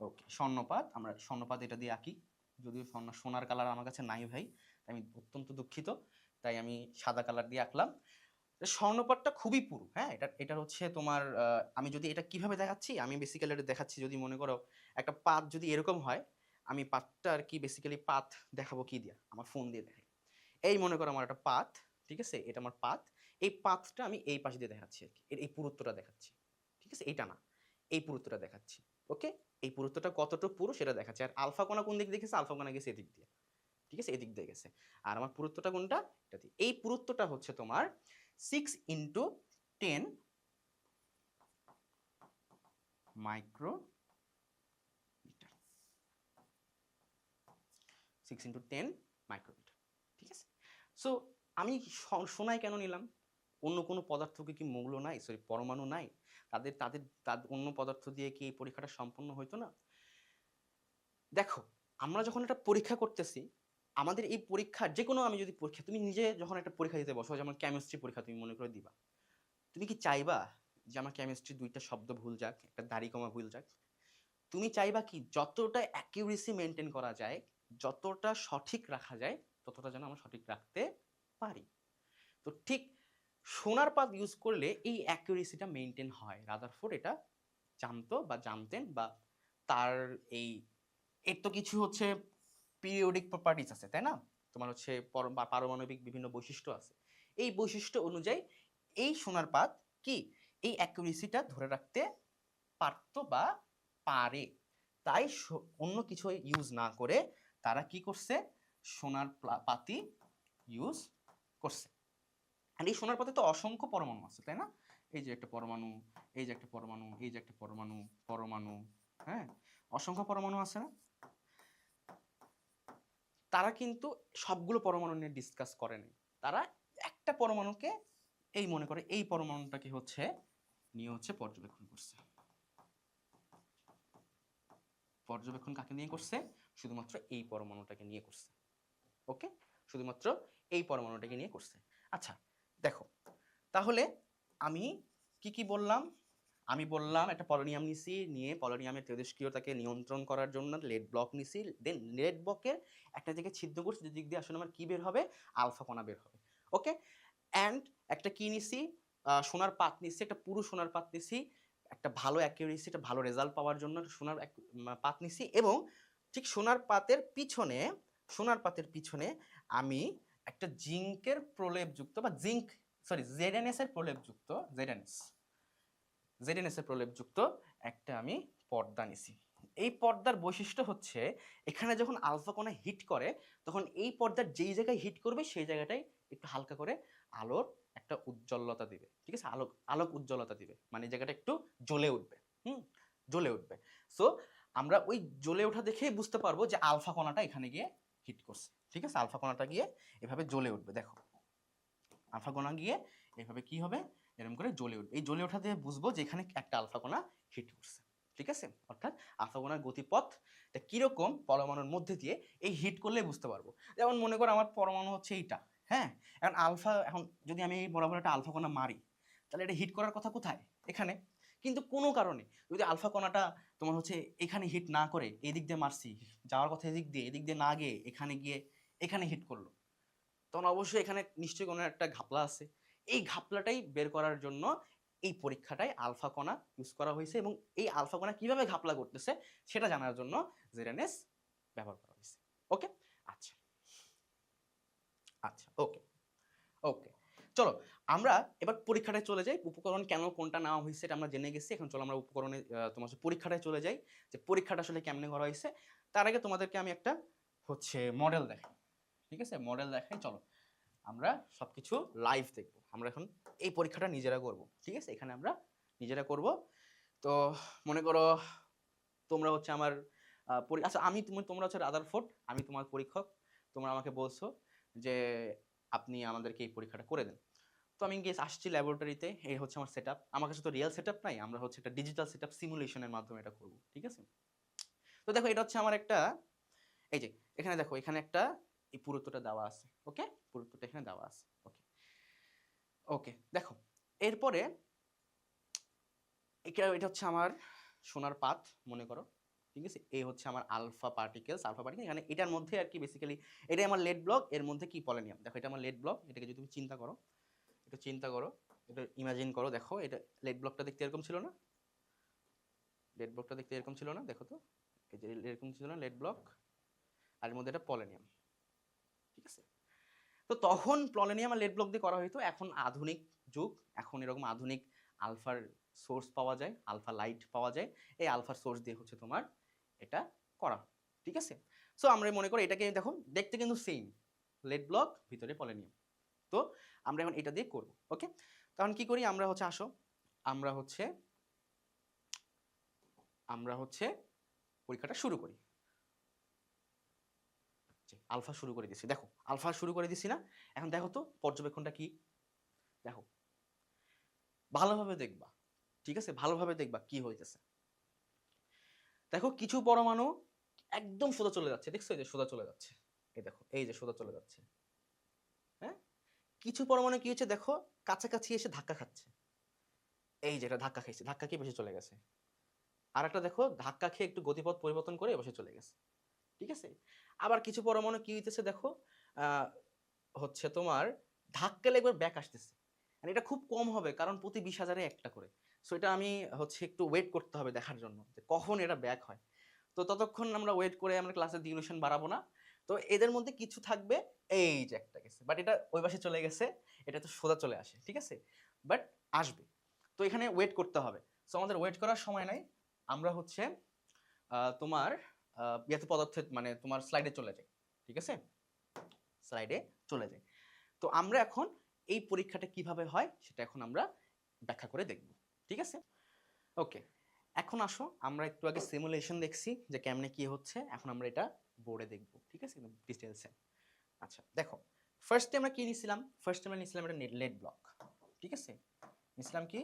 ওকে, স্বর্ণপাত। আমরা স্বর্ণপাত এটা দিয়ে আঁকি, যদিও সোনার কালার আমার কাছে নাই ভাই, আমি অত্যন্ত দুঃখিত, তাই আমি সাদা কালার দিয়ে আঁকলাম। স্বর্ণপাতটা খুবই পুরু, হ্যাঁ। এটা হচ্ছে তোমার আমি যদি এটা কিভাবে দেখাচ্ছি, আমি বেসিক্যালি এটা দেখাচ্ছি, যদি মনে করো একটা পাত যদি এরকম হয়, আমি পাতটা আর কি বেসিক্যালি পাত দেখাবো কি দিয়ে, আমার ফোন দিয়ে দেখাই। এই মনে করো আমার একটা পাত, ঠিক আছে, এটা আমার পাত। এই পাতটা আমি এই পাশ দিয়ে দেখাচ্ছি আর কি, এই পুরুত্বটা দেখাচ্ছি, ঠিক আছে, এইটা না, এই পুরুত্বটা দেখাচ্ছি। ওকে, এই পুরুত্বটা কতটুকু পুরু সেটা দেখাচ্ছি। আর আলফা কোণা কোন দিক দিয়ে গেছে? আলফা কোণা গেছে এদিক দিয়ে, ঠিক আছে, এদিক দিয়ে গেছে। আর আমার পুরুত্বটা কোনটা? এটা দিয়ে। এই পুরুত্বটা হচ্ছে তোমার 6 × 10 মাইক্রোমিটার। 6 × 10 মাইক্রোমিটার, ঠিক আছে। সো আমি সোনায় কেন নিলাম? অন্য কোনো পদার্থকে কি মৌল নাই, সরি পরমাণু নাই? তাদের তাদের তাদের অন্য পদার্থ দিয়ে কি এই পরীক্ষাটা সম্পন্ন হইতো না? দেখো, আমরা যখন একটা পরীক্ষা করতেছি, আমাদের এই পরীক্ষার যে কোনো, আমি যদি পরীক্ষা, তুমি নিজে যখন একটা পরীক্ষা দিতে বসো, যেমন কেমিস্ট্রি পরীক্ষা তুমি মনে করে দিবা, তুমি কি চাইবা যে আমার কেমিস্ট্রি 2টা শব্দ ভুল যাক, একটা দাড়ি কমা ভুল যাক? তুমি চাইবা কি যতটা অ্যাকিউরেসি মেনটেন করা যায়, যতটা সঠিক রাখা যায়, ততটা যেন আমরা সঠিক রাখতে পারি। তো ঠিক সোনার পাত ইউজ করলে এই অ্যাকিউরেসিটা মেনটেন হয়। রাদারফোর্ড এটা জানতো বা জানতেন, বা তার এই এর তো কিছু হচ্ছে পিরিয়ডিক প্রপার্টিজ আছে, তাই না? তোমার হচ্ছে পারমাণবিক বিভিন্ন বৈশিষ্ট্য আছে। এই বৈশিষ্ট্য অনুযায়ী এই সোনার পাত কি এই অ্যাকিউরেসিটা ধরে রাখতে পারতো বা পারে। তাই অন্য কিছু ইউজ না করে তারা কি করছে? সোনার পাতি ইউজ করছে। আর এই সোনার পাতে তো অসংখ্য পরমাণু আছে, তাই না? এই যে একটা পরমাণু, এই যে একটা পরমাণু, এই যে একটা পরমাণু, হ্যাঁ, অসংখ্য পরমাণু আছে না? তারা কিন্তু সবগুলো পরমাণু নিয়ে ডিসকাস করেনি। তারা একটা পরমাণুকে, এই মনে করে এই পরমাণুটাকে হচ্ছে নিয়ে হচ্ছে পর্যবেক্ষণ করছে। পর্যবেক্ষণ কাকে নিয়ে করছে? শুধুমাত্র এই পরমাণুটাকে নিয়ে করছে। ওকে, শুধুমাত্র এই পরমাণুটাকে নিয়ে করছে। আচ্ছা দেখো, তাহলে আমি কি বললাম? আমি বললাম একটা পলোনিয়াম নিছি, নিয়ে পলোনিয়ামের তেজস্ক্রিয়তাকে নিয়ন্ত্রণ করার জন্য লেড ব্লক নিছি। দেন লেড ব্লকের একটা জায়গায় ছিদ্র করছি, যে দিক দিয়ে আসলে আমার কি বের হবে? আলফা কণা বের হবে। ওকে, অ্যান্ড একটা কি নিছি? সোনার পাত নিছি, একটা পুরো সোনার পাত নিছি, একটা ভালো অ্যাকিউরেসি, একটা ভালো রেজাল্ট পাওয়ার জন্য সোনার পাত নিছি। এবং ঠিক সোনার পাতের পিছনে আমি একটা জিঙ্কের প্রলেপযুক্ত বা জেডএনএস এর প্রলেপযুক্ত একটা আমি পর্দা নিছি। এই পর্দার বৈশিষ্ট্য হচ্ছে, এখানে যখন আলফা কণা হিট করে, তখন এই পর্দার যেই জায়গায় হিট করবে সেই জায়গাটাই একটু হালকা করে আলোর একটা উজ্জ্বলতা দিবে, ঠিক আছে, আলোক উজ্জ্বলতা দিবে, মানে জায়গাটা একটু জ্বলে উঠবে। জ্বলে উঠবে। সো আমরা ওই জ্বলে ওঠা দেখেই বুঝতে পারবো যে আলফা কণাটা এখানে গিয়ে হিট করছে, ঠিক আছে, আলফা কণাটা গিয়ে এভাবে জ্বলে উঠবে। দেখো, আলফা কণা গিয়ে এভাবে কি হবে? এরকম করে জ্বলে উঠবে। এই জ্বলে ওঠা দিয়ে বুঝবো যে এখানে একটা আলফা কণা হিট করছে, ঠিক আছে। অর্থাৎ আলফা কণার গতিপথটা কিরকম পরমাণুর মধ্যে দিয়ে এই হিট করলে বুঝতে পারবো। যেমন মনে করো আমার পরমাণু হচ্ছে এইটা, হ্যাঁ, এখন যদি আমি এই বরাবর একটা আলফা কণা মারি, তাহলে এটা হিট করার কথা কোথায়? এখানে। কিন্তু কোনো কারণে যদি আলফা কণাটা তোমার হচ্ছে এখানে হিট না করে এই দিক দিয়ে মারছি, যাওয়ার কথা এদিক দিয়ে না গিয়ে এখানে হিট করলো, তখন অবশ্যই এখানে নিশ্চয়ই কোনো একটা ঘাপলা আছে। এই ঘাপলাটাই বের করার জন্য এই পরীক্ষাটায় আলফা কণা ইউজ করা হয়েছে, এবং এই আলফা কণা কিভাবে ঘাপলা করতেছে সেটা জানার জন্য জেডএনএস ব্যবহার করা হয়েছে। ওকে, আচ্ছা আচ্ছা, ওকে ওকে, চলো আমরা এবার পরীক্ষাটায় চলে যাই। উপকরণ কেন কোনটা নেওয়া হয়েছে এটা আমরা জেনে গেছি। এখন চলো আমরা উপকরণে তোমার পরীক্ষাটায় চলে যাই, যে পরীক্ষাটা আসলে কেমনে করা হয়েছে। তার আগে তোমাদেরকে আমি একটা হচ্ছে মডেল দেখাই, ঠিক আছে, মডেল দেখাই। চলো আমরা সবকিছু লাইভ দেখবো। আমরা এখন এই পরীক্ষাটা নিজেরা করব, ঠিক আছে, এখানে আমরা নিজেরা করব। তো মনে করো তোমরা হচ্ছে আমার আচ্ছা তোমরা হচ্ছে রাদারফোর্ড, আমি তোমার পরীক্ষক। তোমরা আমাকে বলছো যে আপনি আমাদেরকে এই পরীক্ষাটা করে দেন। তো আমি গিয়ে আসছি ল্যাবরেটরিতে, এই হচ্ছে আমার সেটআপ। আমার কাছে তো রিয়েল সেটআপ নাই, আমরা হচ্ছে একটা ডিজিটাল সেটআপ সিমুলেশনের মাধ্যমে এটা করব, ঠিক আছে? তো দেখো এটা হচ্ছে আমার একটা, এই যে এখানে দেখো এখানে একটা এই পুরুত্বটা দেওয়া আছে, ওকে, পুরুত্বটা এখানে দেওয়া আছে, ওকে ওকে। দেখো এরপরে এটা হচ্ছে আমার সোনার পাত মনে করো, ঠিক আছে? এই হচ্ছে আমার আলফা পার্টিকেলস, এখানে এটার মধ্যে আর কি বেসিক্যালি এটাই আমার লেড ব্লক, এর মধ্যে কি পলিনিয়াম। দেখো এটা আমার লেড ব্লক, এটাকে যদি তুমি চিন্তা করো, এটা চিন্তা করো, এটা ইমাজিন করো, দেখো এটা লেড ব্লকটা দেখতে এরকম ছিল না? লেড ব্লকটা দেখতে এরকম ছিল না? দেখো তো, এই যে এরকম ছিল না লেড ব্লক, আর এর মধ্যে এটা পলিনিয়াম, ঠিক আছে? তো তখন পলিনিয়াম আর লেড ব্লক দিয়ে করা হইতো, এখন আধুনিক যুগ, এখন এরকম আধুনিক আলফার সোর্স পাওয়া যায়, আলফা লাইট পাওয়া যায়, এই আলফার সোর্স দিয়ে হচ্ছে তোমার এটা করা, ঠিক আছে? সো আমরা মনে করি এটাকে, দেখো দেখতে কিন্তু সেম, লেড ব্লক ভিতরে পলিনিয়াম। তো আমরা এখন এটা দিয়ে করব, ওকে? তখন কি করি আমরা হচ্ছে, আসো আমরা হচ্ছে পরীক্ষাটা শুরু করি। আলফা শুরু করে দিছি, দেখো আলফা শুরু করে দিছি না? এখন দেখো তো পর্যবেক্ষণটা কি, দেখো ভালোভাবে দেখবা, ঠিক আছে? ভালোভাবে দেখবা কি হইতেছে। দেখো কিছু পরমাণু একদম সোজা চলে যাচ্ছে, দেখছো? এই যে সোজা চলে যাচ্ছে, এই দেখো এই যে সোজা চলে যাচ্ছে, হ্যাঁ? কিছু পরমাণু কি হচ্ছে দেখো, কাছাকাছি এসে ধাক্কা খাচ্ছে, এই যে এটা ধাক্কা খাইছে, ধাক্কা খেয়ে বসে চলে গেছে। আর একটা দেখো ধাক্কা খেয়ে একটু গতিপথ পরিবর্তন করে বসে চলে গেছে, ঠিক আছে? আবার কিছু পরমাণু কি হইতেছে দেখো, আহ হচ্ছে তোমার ধাক্কা লেগে ব্যাক আসতেছে। আর এটা খুব কম হবে, কারণ প্রতি 20,000-এ একটা করে। সো এটা আমি হচ্ছে একটু ওয়েট করতে হবে দেখার জন্য যে কখন এটা ব্যাক হয়। তো ততক্ষণ আমরা ওয়েট করে আমরা ক্লাসের ডিউরেশন বাড়াবো না। তো এদের মধ্যে কিছু থাকবে, এই যে একটা গেছে, বাট এটা ওই পাশে চলে গেছে, এটা তো সোজা চলে আসে, ঠিক আছে? বাট আসবে, তো এখানে ওয়েট করতে হবে। সো আমাদের ওয়েট করার সময় নাই, আমরা হচ্ছে তোমার ইয়াতে পদার্থের মানে তোমার স্লাইডে চলে যাই, ঠিক আছে? স্লাইডে চলে যাই। তো আমরা এখন এই পরীক্ষাটা কিভাবে হয় সেটা এখন আমরা ব্যাখ্যা করে দেখব, ঠিক আছে? ওকে, এখন আসো আমরা একটু আগে সিমুলেশন দেখছি যে কেমনে কি হচ্ছে, এখন আমরা এটা বোর্ডে দেখব, ঠিক আছে? একদম ডিটেইলসে। আচ্ছা দেখো, ফার্স্টে আমরা কি নিছিলাম? ফার্স্টে আমরা নিছিলাম এটা লেড ব্লক, ঠিক আছে? নিছিলাম কি?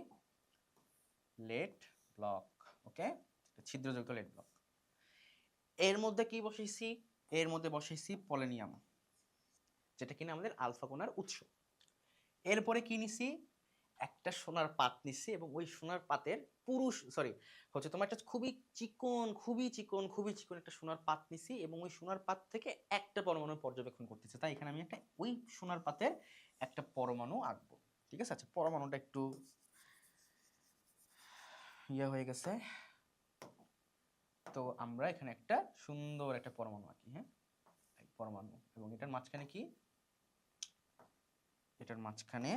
লেড ব্লক, ওকে, ছিদ্রযুক্ত লেড ব্লক। এর মধ্যে কি বসাইছি? এর মধ্যে বসাইছি পলিনিয়াম, যেটা কিনা আমাদের আলফা কণার উৎস। এরপরে কি নিছি? একটা সোনার পাত নিছি, এবং ওই সোনার পাতের হচ্ছে তোমার একটা খুবই চিকন একটা সোনার পাত নিছি, এবং ওই সোনার পাত থেকে একটা পরমাণু পর্যবেক্ষণ করতেছে। তাই এখানে আমি একটা ওই সোনার পাতের একটা পরমাণু আঁকবো, ঠিক আছে? আচ্ছা পরমাণুটা একটু ইয়ে হয়ে গেছে, তো আমরা এখানে একটা সুন্দর একটা পরমাণু আঁকি, হ্যাঁ, পরমাণু, এবং এটার মাঝখানে কি? এটার মাঝখানে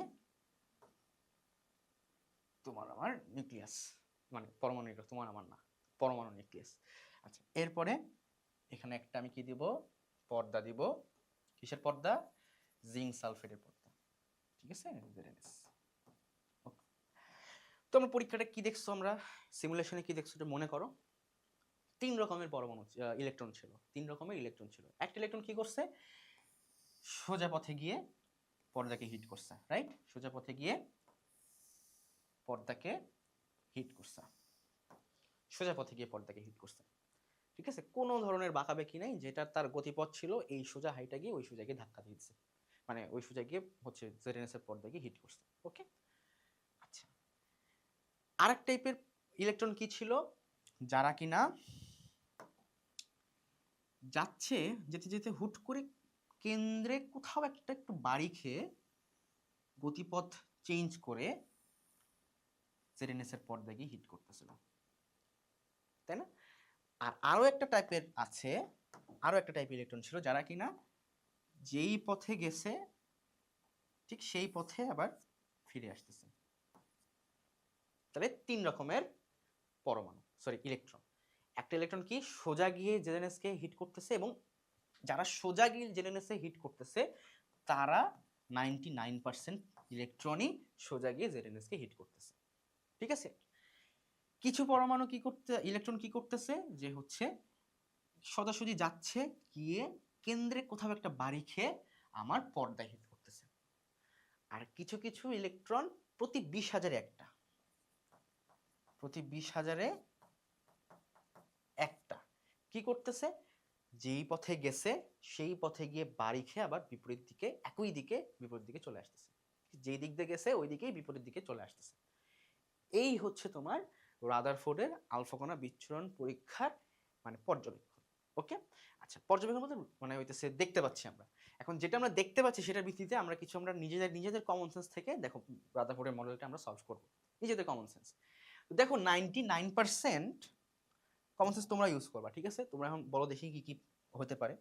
তোমার আমার নিউক্লিয়াস, মানে পরমাণু, এটা তোমার আমার না, পরমাণু নিউক্লিয়াস। আচ্ছা এরপরে এখানে একটা আমি কি দিব? পর্দা দিব। কিসের পর্দা? জিঙ্ক সালফেটের পর্দা, ঠিক আছে? ZnS। তো আমরা পরীক্ষাটা কি দেখছো, আমরা সিমুলেশনে কি দেখছো এটা মনে করো। 3 রকমের পরমাণু ইলেকট্রন ছিল, 3 রকমের ইলেকট্রন ছিল। একটা ইলেকট্রন কি করছে? সোজা পথে গিয়ে পর্দাকে হিট করছে, রাইট? সোজা পথে গিয়ে পর্দাকে হিট করছে, সোজা পথে গিয়ে পর্দাকে হিট করছে, ঠিক আছে? কোনো ধরনের বাঁকাবেকি নাই, যেটা তার গতিপথ ছিল এই সোজা হাইটা গিয়ে ওই সোজা গিয়ে ধাক্কা দিয়েছে, মানে ওই সোজা গিয়ে হচ্ছে ZnS এর পর্দা গিয়ে হিট করছে, ওকে? আচ্ছা আরেক টাইপের ইলেকট্রন কি ছিল? যারা কিনা যাচ্ছে, যেতে যেতে হুট করে কেন্দ্রে কোথাও একটা একটু বাড়ি খেয়ে গতিপথ চেঞ্জ করে ZnS এর পর্দা গিয়ে হিট করতেছিল, তাই না? আর আরো একটা টাইপের আছে, আরো একটা টাইপের ইলেকট্রন ছিল যারা কিনা যেই পথে গেছে ঠিক সেই পথে আবার ফিরে আসতেছে। তাহলে 3 রকমের ইলেকট্রন। একটা ইলেকট্রন কি সোজা গিয়ে ZnS কে হিট করতেছে, এবং যারা সোজা গিয়ে ZnS এ হিট করতেছে তারা 99% ইলেকট্রনই সোজা গিয়ে ZnS কে হিট করতেছে, ঠিক আছে? কিছু পরমাণু ইলেকট্রন কি করতেছে, যে হচ্ছে সোজাসুজি যাচ্ছে, গিয়ে কেন্দ্রে কোথাও একটা বাড়ি খেয়ে আমার পর্দা হিট করতেছে। আর কিছু কিছু ইলেকট্রন প্রতি 20,000-এ একটা, প্রতি 20,000-এ একটা কি করতেছে, যেই পথে গেছে সেই পথে গিয়ে বাড়ি খেয়ে আবার বিপরীত দিকে, একই দিকে বিপরীত দিকে চলে আসতেছে, যেই দিক দিয়ে গেছে ওই দিকেই বিপরীত দিকে চলে আসতেছে। এই হচ্ছে তোমার রাদারফোর্ডের আলফা কণা বিচ্ছুরণ পরীক্ষার মানে পর্যবেক্ষণ। ওকে, আচ্ছা পর্যবেক্ষণ বলতে মানে হইতেছে দেখতে পাচ্ছি আমরা। এখন যেটা আমরা দেখতে পাচ্ছি সেটার ভিত্তিতে আমরা কিছু আমরা নিজেদের কমন সেন্স থেকে দেখো রাদারফোর্ডের মডেলটা আমরা সলভ করব নিজেদের কমন সেন্স। দেখো 99% কমন সেন্স তোমরা ইউজ করবা, ঠিক আছে? তোমরা এখন বলো দেখি কি কি হতে পারে।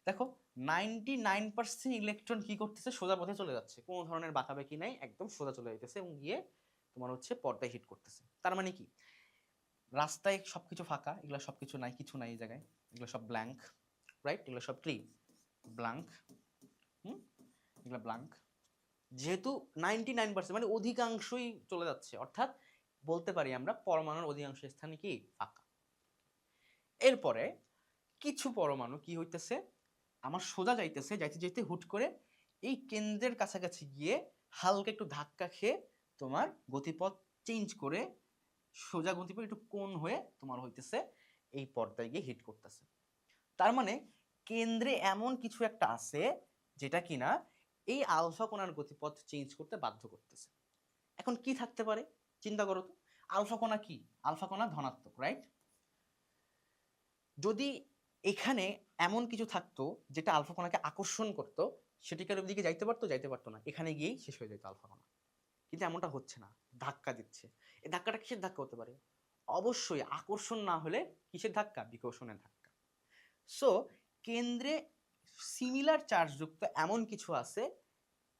দেখো 99% ইলেকট্রন কি করতেছে, সোজা পথে চলে যাচ্ছে, কোনো ধরনের বাঁকাবাকি নাই, একদম সোজা চলে যাইতেছে এবং গিয়ে তোমার হচ্ছে পর্দায় হিট করতেছে। তার মানে কি, রাস্তায় সবকিছু ফাঁকা, এগুলো সবকিছু নাই, কিছু নাই এই জায়গায়, এগুলো সব ব্ল্যাঙ্ক, রাইট? এগুলো সব কি ব্ল্যাঙ্ক, এগুলো ব্ল্যাঙ্ক। যেহেতু 99% মানে অধিকাংশই চলে যাচ্ছে, অর্থাৎ বলতে পারি আমরা পরমাণুর অধিকাংশ স্থানে কি ফাঁকা। এরপরে কিছু পরমাণু কি হইতেছে, আমার সোজা যাইতেছে, যাইতে যাইতে হুট করে এই কেন্দ্রের কাছাকাছি গিয়ে হালকা একটু ধাক্কা খেয়ে তোমার গতিপথ চেঞ্জ করে সোজা গতিপথ একটু কোণ হয়ে তোমার হইতেছে এই পর্দায় গিয়ে হিট করতেছে। তার মানে কেন্দ্রে এমন কিছু একটা আছে যেটা কিনা এই আলফা কণার গতিপথ চেঞ্জ করতে বাধ্য করতেছে। এখন কি থাকতে পারে চিন্তা করো তো, আলফা কণা কি, আলফা কণা ধনাত্মক, রাইট? যদি এখানে এমন কিছু থাকতো যেটা আলফা কণাকে আকর্ষণ করতো, সেটিকার দিকে যাইতে পারতো, যাইতে পারতো না, এখানে গিয়েই শেষ হয়ে যেত আলফা কণা। কিন্তু এমনটা হচ্ছে না, ধাক্কা দিচ্ছে। এই ধাক্কাটা কিসের ধাক্কা হতে পারে? অবশ্যই আকর্ষণ না হলে কিসের ধাক্কা, বিকর্ষণের ধাক্কা। সো কেন্দ্রে সিমিলার চার্জযুক্ত এমন কিছু আছে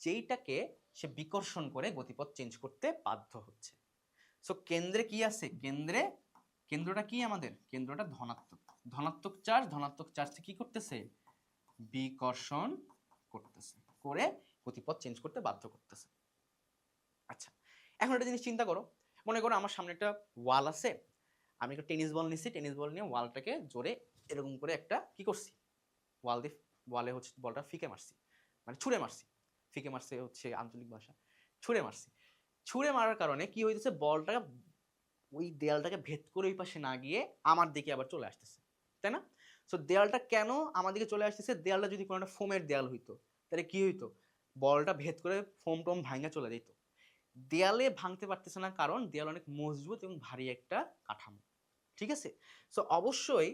যেইটাকে সে বিকর্ষণ করে গতিপথ চেঞ্জ করতে বাধ্য হচ্ছে। সো কেন্দ্রে কি আছে, কেন্দ্রটা কি, আমাদের কেন্দ্রটা ধনাত্মক, ধনাত্মক চার্জ কি করতেছে, বিকর্ষণ করতেছে, করে গতিপথ চেঞ্জ করতে বাধ্য করতেছে। আচ্ছা এখন একটা জিনিস চিন্তা করো, মনে করো আমার সামনে একটা ওয়াল আছে, আমি একটা টেনিস বল নিছি, টেনিস বল নিয়ে ওয়ালটাকে জোরে এরকম করে একটা কি করছি, ওয়ালে হচ্ছে বলটা ফিকে মারছি, মানে ছুঁড়ে মারছি, ফিকে মারছে হচ্ছে আঞ্চলিক ভাষা, ছুঁড়ে মারছি। ছুঁড়ে মারার কারণে কি হইতেছে, বলটা ওই দেয়ালটাকে ভেদ করে ওই পাশে না গিয়ে আমার দিকে আবার চলে আসতেছে, তাই না? সো দেয়ালটা কেন আমার দিকে চলে আসতেছে, দেয়ালটা যদি কোনো একটা ফোমের দেয়াল হইতো তাহলে কি হইতো, বলটা ভেদ করে ফোম টোম ভাঙা চলে যেত। দেয়ালে ভাঙতে পারতেছে না কারণ দেয়াল অনেক মজবুত এবং ভারী একটা কাঠামো, ঠিক আছে? সো অবশ্যই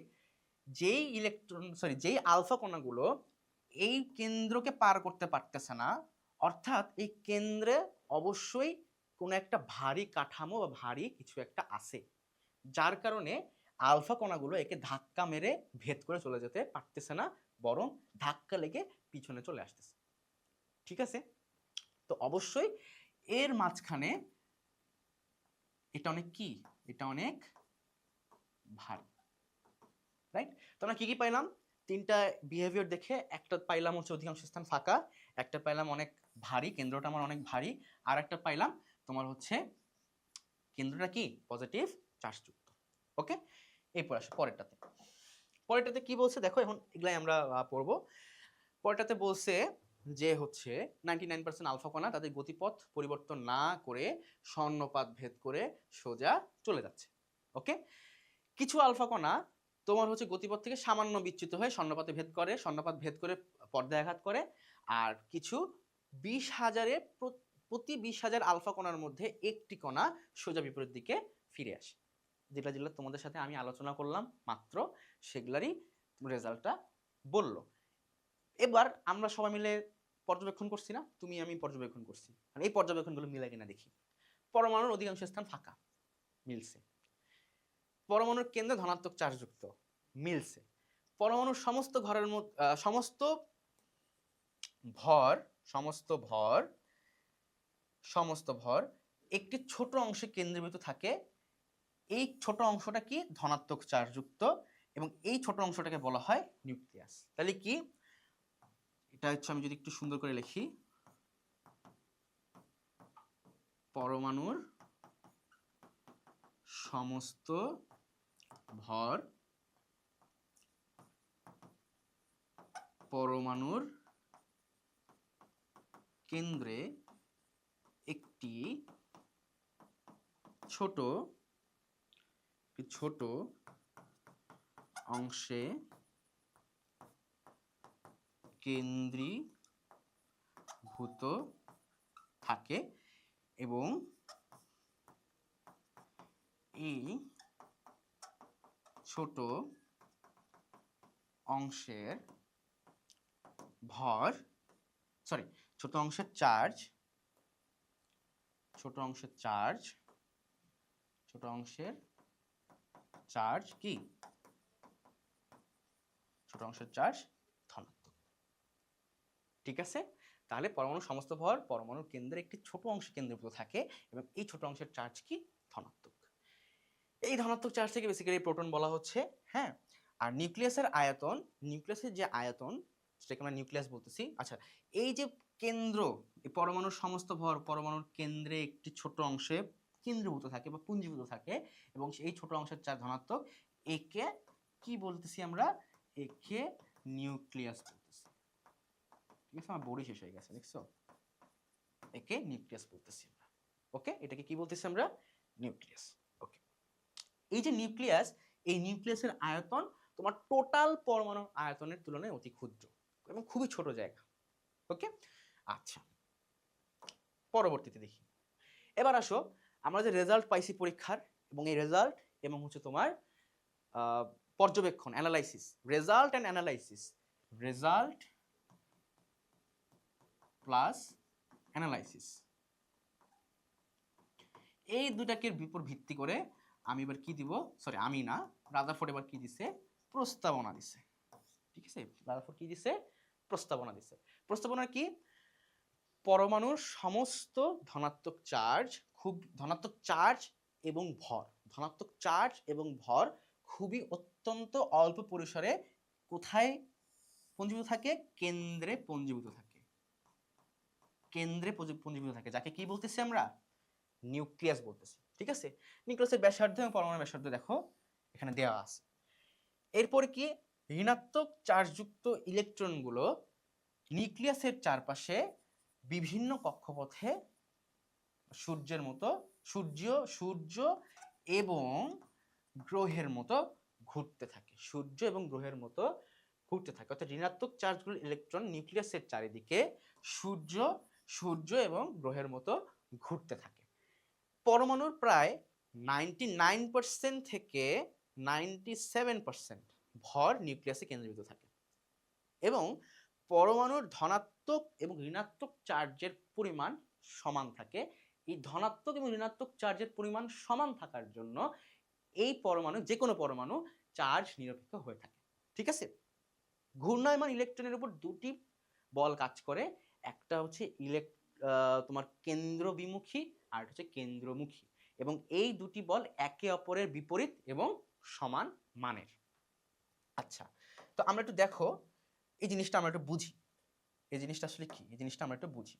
যেই আলফা কণাগুলো এই কেন্দ্রকে পার করতে পারতেছে না, অর্থাৎ এই কেন্দ্রে অবশ্যই কোনো একটা ভারী কাঠামো বা ভারী কিছু একটা আছে, যার কারণে আলফা কণাগুলো একে ধাক্কা মেরে ভেদ করে চলে যেতে পারতেছে না, বরং ধাক্কা লেগে পিছনে চলে আসতেছে, ঠিক আছে? তো অবশ্যই এর মাঝখানে এটা অনেক কি, এটা অনেক ভারী, রাইট? তো আমরা কি কি পাইলাম, তিনটা বিহেভিয়ার দেখে একটা পাইলাম হচ্ছে অধিকাংশ স্থান ফাঁকা, একটা পাইলাম অনেক ভারী, কেন্দ্রটা আমার অনেক ভারী, আর একটা পাইলাম তোমার হচ্ছে কেন্দ্রটা কি পজিটিভ চার্জযুক্ত। ওকে, এরপর আসো পরেরটাতে কি বলছে দেখো, এখন এগুলাই আমরা পড়বো। পরেরটাতে বলছে যে হচ্ছে 99% আলফা কণা তাদের গতিপথ পরিবর্তন না করে স্বর্ণপাত ভেদ করে সোজা চলে যাচ্ছে। ওকে, কিছু আলফা কণা তোমার হচ্ছে গতিপথ থেকে সামান্য বিচ্যুত হয়ে স্বর্ণপাত ভেদ করে পর্দায় আঘাত করে, আর কিছু 20,000-এ প্রতি 20,000 আলফা কণার মধ্যে একটি কণা সোজা বিপরীত দিকে ফিরে আসে। যেটা যেগুলো তোমাদের সাথে আমি আলোচনা করলাম মাত্র, সেগুলারই রেজাল্টটা বললো। এবার আমরা সবাই মিলে পর্যবেক্ষণ করছি না, তুমি আমি পর্যবেক্ষণ করছি, মানে এই পর্যবেক্ষণগুলো মিলে কিনা দেখি। পরমাণুর অধিকাংশ স্থান ফাঁকা, মিলছে। পরমাণুর কেন্দ্রে ধনাত্মক চার্জযুক্ত, মিলছে। পরমাণুর সমস্ত ভর একটি ছোট অংশে কেন্দ্রীভূত থাকে, এই ছোট অংশটা কি ধনাত্মক চার্জযুক্ত, এবং এই ছোট অংশটাকে বলা হয় নিউক্লিয়াস। তাহলে কি, এটা হচ্ছে আমি যদি একটু সুন্দর করে লিখি, পরমাণুর সমস্ত ভর পরমাণুর কেন্দ্রে একটি ছোট অংশে কেন্দ্রীভূত থাকে এবং এই ছোট অংশের ভর ছোট অংশের চার্জ কি ছোট অংশের চার্জ ধনাত্মক। ঠিক আছে, তাহলে পরমাণুর সমস্ত ভর পরমাণুর কেন্দ্রে একটি ছোট অংশে কেন্দ্রীভূত থাকে এবং এই ছোট অংশের চার্জ কি ধনাত্মক। এই ধনাত্মক চার্জ থেকে বেসিক্যালি প্রোটন বলা হচ্ছে। হ্যাঁ, আর নিউক্লিয়াসের যে আয়তন সেটাকে আমরা নিউক্লিয়াস বলতেছি। আচ্ছা, এই যে কেন্দ্র, এই পরমাণুর সমস্ত ভর পরমাণুর কেন্দ্রে একটি ছোট অংশে কেন্দ্রীভূত থাকে বা পুঞ্জীভূত থাকে এবং এই ছোট অংশের চার্জ ধনাত্মক, একে কি বলতেছি আমরা? একে নিউক্লিয়াস বলতেছি। ঠিক আছে, আমার বডি শেষ হয়ে গেছে, দেখছো? একে নিউক্লিয়াস বলতেছি আমরা। ওকে, এটাকে কি বলতেছি আমরা? নিউক্লিয়াস। ওকে, এই যে নিউক্লিয়াস, এই নিউক্লিয়াসের আয়তন তোমার টোটাল পরমাণুর আয়তনের তুলনায় অতি ক্ষুদ্র এবং খুবই ছোট জায়গা। ওকে, আচ্ছা, পরবর্তীতে দেখি। এবার আসো, আমরা যে রেজাল্ট পাইছি পরীক্ষার, এবং এই রেজাল্ট এবং হচ্ছে তোমার পর্যবেক্ষণ, analysis, result and analysis, result plus analysis, এই দুটাকে উপর ভিত্তি করে আমি এবার কি দিব? আমি না, রাদারফোর্ড এবার কি দিছে? প্রস্তাবনা দিছে। ঠিক আছে, রাদারফোর্ড কি দিছে? প্রস্তাবনা দিছে। প্রস্তাবনা কি? পরমাণুর সমস্ত ধনাত্মক চার্জ এবং ভর খুবই অত্যন্ত অল্প পরিসরে কোথায় পুঞ্জীভূত থাকে? কেন্দ্রে পুঞ্জীভূত থাকে, যাকে কি বলতেছি আমরা? নিউক্লিয়াস বলতেছি। ঠিক আছে, নিউক্লিয়াসের ব্যাসার্ধ এবং পরমাণুর ব্যাসার্ধ দেখো এখানে দেওয়া আছে। এরপরে কি? ঋণাত্মক চার্জযুক্ত ইলেকট্রনগুলো নিউক্লিয়াসের চারপাশে বিভিন্ন কক্ষপথে সূর্য এবং গ্রহের মতো ঘুরতে থাকে। অর্থাৎ ঋণাত্মক চার্জগুলো ইলেকট্রন নিউক্লিয়াসের চারিদিকে সূর্য এবং গ্রহের মতো ঘুরতে থাকে। পরমাণুর প্রায় 99% থেকে 97% ভর নিউক্লিয়াসে কেন্দ্রীভূত থাকে এবং পরমাণুর ধনাত্মক এবং ঋণাত্মক চার্জের পরিমাণ সমান থাকে। এই ধনাত্মক এবং ঋণাত্মক চার্জের পরিমাণ সমান থাকার জন্য এই পরমাণু, যে কোনো পরমাণু চার্জ নিরপেক্ষ হয়ে থাকে। ঠিক আছে, ঘূর্ণায়মান ইলেকট্রনের উপর দুটি বল কাজ করে, একটা হচ্ছে তোমার কেন্দ্রবিমুখী আর হচ্ছে কেন্দ্রমুখী, এবং এই দুটি বল একে অপরের বিপরীত এবং সমান মানের। আচ্ছা, তো আমরা একটু দেখো, এই জিনিসটা আমরা একটু বুঝি। এই জিনিসটা আসলে কি? এই জিনিসটা আমরা একটু বুঝি।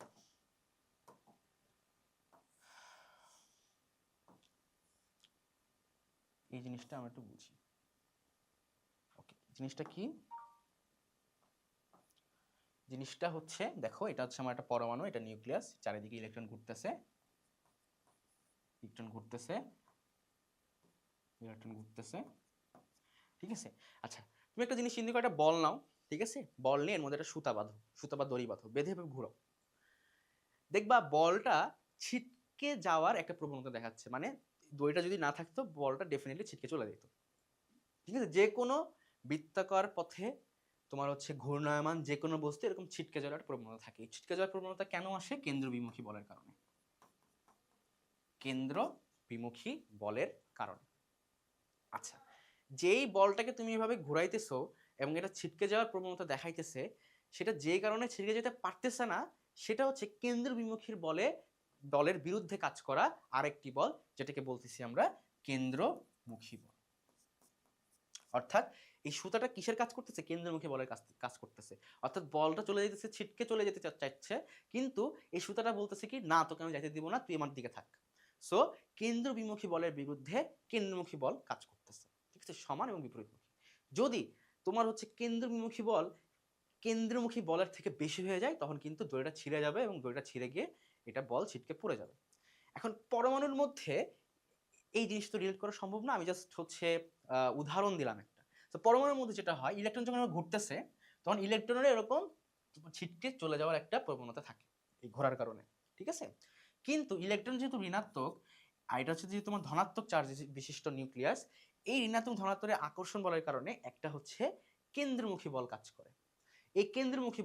ওকে, জিনিসটা কি? জিনিসটা হচ্ছে, দেখো, এটা হচ্ছে আমার একটা পরমাণু, এটা নিউক্লিয়াস, চারিদিকে ইলেকট্রন ঘুরতেছে। ঠিক আছে, আচ্ছা, তুমি একটা জিনিস চিন্তা করো, একটা বল নাও। ঠিক আছে, বল নিয়ে এর মধ্যে একটা সুতা বা দড়ি বাঁধো, বেঁধে ঘুরো। দেখবা বলটা ছিটকে যাওয়ার একটা প্রবণতা দেখাচ্ছে, মানে দড়িটা যদি না থাকতো বলটা ডেফিনেটলি ছিটকে চলে যেত। ঠিক আছে, যে কোনো বৃত্তাকার পথে তোমার হচ্ছে ঘূর্ণায়মান যে কোনো বস্তু এরকম ছিটকে যাওয়ার প্রবণতা থাকে। ছিটকে যাওয়ার প্রবণতা কেন আসে? কেন্দ্রবিমুখী বলের কারণে। আচ্ছা, যেই বলটাকে তুমি এভাবে ঘুরাইতেছো এবং এটা ছিটকে যাওয়ার প্রবণতা দেখাইতেছে, সেটা যে কারণে ছিটকে যেতে পারতেছে না, সেটা হচ্ছে কেন্দ্রবিমুখীর বলের বিরুদ্ধে কাজ করা আরেকটি বল, যেটাকে বলতেছি আমরা কেন্দ্রমুখী বল। অর্থাৎ এই সুতাটা কিসের কাজ করতেছে? কেন্দ্রমুখী বলের কাজ করতেছে। অর্থাৎ বলটা চলে যেতেছে, ছিটকে চলে যেতে চাইছে, কিন্তু এই সুতাটা বলতেছে কি, না, তোকে আমি যাইতে দিব না, তুই আমার দিকে থাক। সো কেন্দ্রবিমুখী বলের বিরুদ্ধে কেন্দ্রমুখী বল কাজ করতেছে। ঠিক আছে, সমান এবং বিপরীতমুখী। যদি তোমার হচ্ছে কেন্দ্রবিমুখী বল কেন্দ্রমুখী বলের থেকে বেশি হয়ে যায় তখন কিন্তু দড়িটা ছিঁড়ে যাবে এবং দড়িটা ছিঁড়ে গিয়ে এটা বল ছিটকে পড়ে যাবে। এখন পরমাণুর মধ্যে এই জিনিসটা রিলেট করা সম্ভব না, আমি জাস্ট হচ্ছে উদাহরণ দিলাম একটা। তো পরমাণুর মধ্যে যেটা হয়, ইলেকট্রন যখন ঘুরতেছে তখন ইলেকট্রনের এরকম ছিটকে চলে যাওয়ার একটা প্রবণতা থাকে এই ঘোরার কারণে, ঠিক আছে। কিন্তু ইলেকট্রন যেহেতু ঋণাত্মক, আর এটা হচ্ছে যে তোমার ধনাত্মক চার্জ বিশিষ্ট নিউক্লিয়াস, এই ঋণাত্মক ধনাত্মকের আকর্ষণ বলের কারণে একটা হচ্ছে কেন্দ্রমুখী বল কাজ করে। এই কেন্দ্রমুখী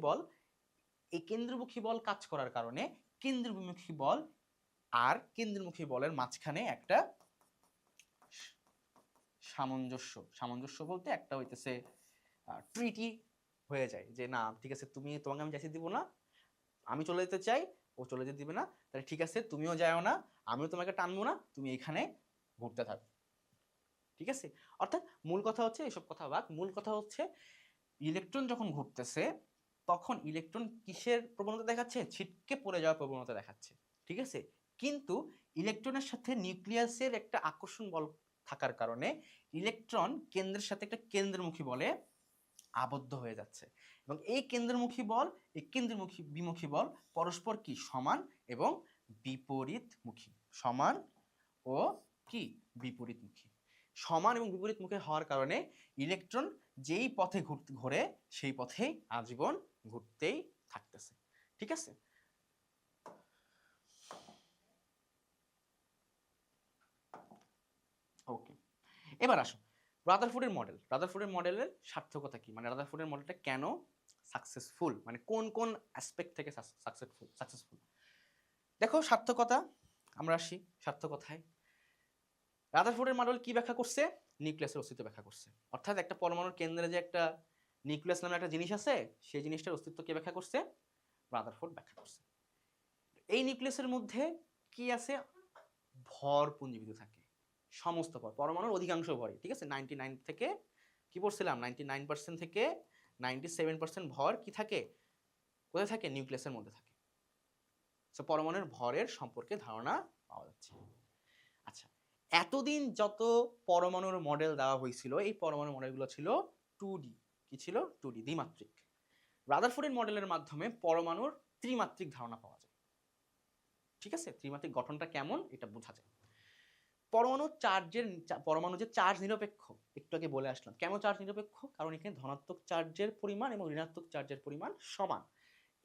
বল কাজ করার কারণে কেন্দ্রবিমুখী বল আর কেন্দ্রমুখী বলের মাঝখানে একটা সামঞ্জস্য বলতে একটা হইতেছে ট্রিটি হয়ে যায়, যে না ঠিক আছে তোমাকে আমি যাইতে দিব না, আমি চলে যেতে চাই, ও চলে যেতে দিবে না, তাহলে ঠিক আছে তুমিও যাও না, আমিও তোমাকে টানবো না, তুমি এখানে ঘুরতে থাকো, ঠিক আছে। অর্থাৎ মূল কথা হচ্ছে, এসব কথা বাদ, মূল কথা হচ্ছে ইলেকট্রন যখন ঘুরতেছে তখন ইলেকট্রন কিসের প্রবণতা দেখাচ্ছে? ছিটকে পড়ে যাওয়ার প্রবণতা দেখাচ্ছে, ঠিক আছে। কিন্তু ইলেকট্রনের সাথে নিউক্লিয়াসের একটা আকর্ষণ বল থাকার কারণে ইলেকট্রন কেন্দ্রের সাথে একটা কেন্দ্রমুখী বলে আবদ্ধ হয়ে যাচ্ছে, এবং এই কেন্দ্রমুখী বিমুখী বল পরস্পর কি সমান এবং বিপরীতমুখী, সমান ও কি বিপরীতমুখী। সমান এবং বিপরীতমুখী হওয়ার কারণে ইলেকট্রন যেই পথে ঘোরে সেই পথেই আজীবন ঘুরতেই থাকতেছে, ঠিক আছে। ওকে, এবার আসো রাদারফোর্ডের মডেলের সার্থকতা কি, মানে রাদারফোর্ডের মডেলটা কেন সাকসেসফুল, মানে কোন কোন অ্যাসপেক্ট থেকে সাকসেসফুল। দেখো সার্থকতা, আমরা আসি সার্থকতায়। রাদারফোর্ডের মডেল কি ব্যাখ্যা করছে? নিউক্লিয়াসের অস্তিত্ব ব্যাখ্যা করছে। অর্থাৎ একটা পরমাণুর কেন্দ্রে যে একটা নিউক্লিয়াস নামে একটা জিনিস আছে, সেই জিনিসটার অস্তিত্ব কে ব্যাখ্যা করছে? রাদারফোর্ড ব্যাখ্যা করছে। এই নিউক্লিয়াসের মধ্যে কি আছে? ভর পুঞ্জীবিত থাকে, সমস্ত ভর, পরমাণুর অধিকাংশ ভরই, ঠিক আছে। 99 থেকে কি পড়ছিলাম, 99% থেকে 97% ভর কি থাকে, কোথায় থাকে? নিউক্লিয়াসের মধ্যে থাকে। সো পরমাণুর ভরের সম্পর্কে ধারণা পাওয়া যাচ্ছে। আচ্ছা, এতদিন যত পরমাণুর মডেল দেওয়া হয়েছিল, এই পরমাণু মডেলগুলো ছিল 2D। কি ছিল? 2D, দ্বিমাত্রিক। রাদারফোর্ডের মডেলের মাধ্যমে পরমাণুর ত্রিমাত্রিক ধারণা পাওয়া যায়, ঠিক আছে। ত্রিমাত্রিক গঠনটা কেমন এটা বোঝা যায়। পরমাণু যে চার্জ নিরপেক্ষ, একটু আগে বলে আসলাম কেন চার্জ নিরপেক্ষ, কারণ এখানে ধনাত্মক চার্জের পরিমাণ এবং ঋণাত্মক চার্জের পরিমাণ সমান,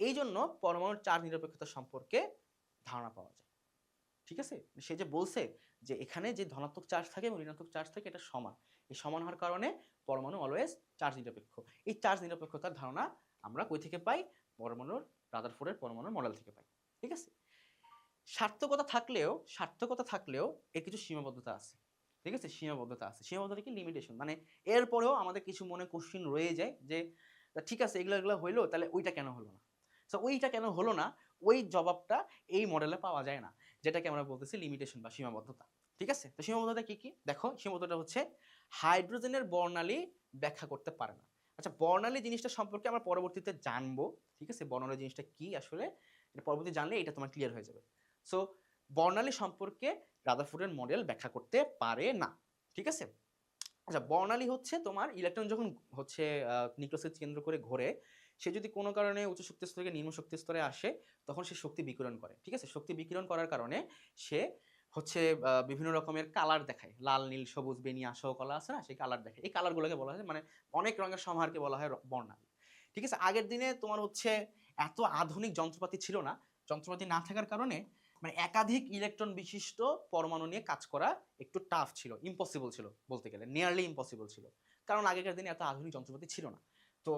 এই জন্য পরমাণুর চার্জ নিরপেক্ষতা সম্পর্কে ধারণা পাওয়া যায়, ঠিক আছে। সে যে বলছে যে এখানে যে ধনাত্মক চার্জ থাকে এবং ঋণাত্মক চার্জ থাকে এটা সমান, এই সমান হওয়ার কারণে পরমাণু অলওয়েজ চার্জ নিরপেক্ষ। এই চার্জ নিরপেক্ষতার ধারণা আমরা কই থেকে পাই? রাদারফোর্ডের পরমাণুর মডেল থেকে পাই, ঠিক আছে। সার্থকতা থাকলেও এর কিছু সীমাবদ্ধতা আছে, ঠিক আছে। সীমাবদ্ধতা কি? লিমিটেশন, মানে এরপরেও আমাদের কিছু মনে কোশ্চিন রয়ে যায় যে ঠিক আছে এগুলো হইলো, তাহলে ওইটা কেন হলো না? সো ওইটা কেন হলো না, ওই জবাবটা এই মডেলে পাওয়া যায় না, যেটাকে আমরা বলতেছি লিমিটেশন বা সীমাবদ্ধতা, ঠিক আছে। তো সীমাবদ্ধতা কি কি? দেখো, সীমাবদ্ধতা হচ্ছে হাইড্রোজেনের বর্ণালী ব্যাখ্যা করতে পারে না। আচ্ছা, বর্ণালী জিনিসটা সম্পর্কে আমরা পরবর্তীতে জানবো, ঠিক আছে। বর্ণালী জিনিসটা কি আসলে, এটা পরবর্তী জানলে এটা তোমার ক্লিয়ার হয়ে যাবে। সো বর্ণালী সম্পর্কে রাদারফোর্ডের মডেল ব্যাখ্যা করতে পারে না, ঠিক আছে। আচ্ছা, বর্ণালী হচ্ছে তোমার ইলেকট্রন যখন হচ্ছে নিউক্লিয়াসকে কেন্দ্র করে ঘোরে, সে যদি কোনো কারণে উচ্চ শক্তি স্তর থেকে নিম্ন শক্তি স্তরে আসে তখন সে শক্তি বিকিরণ করে, ঠিক আছে। শক্তি বিকিরণ করার কারণে সে হচ্ছে বিভিন্ন রকমের কালার দেখায়, লাল নীল সবুজ বেনি আসহ কলা আছে না, সেই কালার দেখায়। এই কালারগুলোকে বলা হয়, মানে অনেক রঙের সমাহারকে বলা হয় বর্ণালী, ঠিক আছে। আগের দিনে তোমার হচ্ছে এত আধুনিক যন্ত্রপাতি ছিল না, যন্ত্রপাতি না থাকার কারণে মানে একাধিক ইলেকট্রন বিশিষ্ট পরমাণু নিয়ে কাজ করা একটু টাফ ছিল, ইম্পসিবল ছিল বলতে গেলে, নিয়ারলি ইম্পসিবল ছিল, কারণ আগেকার দিনে এত আধুনিক যন্ত্রপাতি ছিল না। তো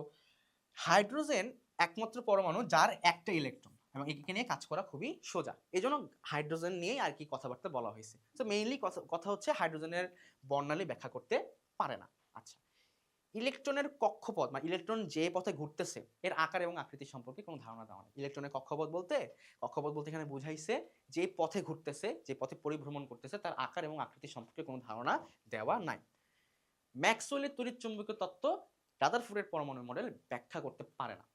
হাইড্রোজেন একমাত্র পরমাণু যার একটা ইলেকট্রন, এবং একে নিয়ে কাজ করা খুবই সোজা, এই জন্য হাইড্রোজেন নিয়েই আর কি কথাবার্তা বলা হয়েছে। তো মেইনলি কথা হচ্ছে হাইড্রোজেনের বর্ণালী ব্যাখ্যা করতে পারে না। আচ্ছা, ইলেকট্রনের কক্ষপথ, মানে ইলেকট্রন যে পথে ঘুরতেছে এর আকার এবং আকৃতি সম্পর্কে কোনো ধারণা দেওয়া নেই। ইলেকট্রনের কক্ষপথ বলতে এখানে বুঝাইছে যে পথে ঘুরতেছে, যে পথে পরিভ্রমণ করতেছে, তার আকার এবং আকৃতি সম্পর্কে কোনো ধারণা দেওয়া নাই। ম্যাক্সওয়েলের তড়িৎচুম্বকীয় তত্ত্ব রাদারফোর্ডের পরমাণু মডেল ব্যাখ্যা করতে পারে না।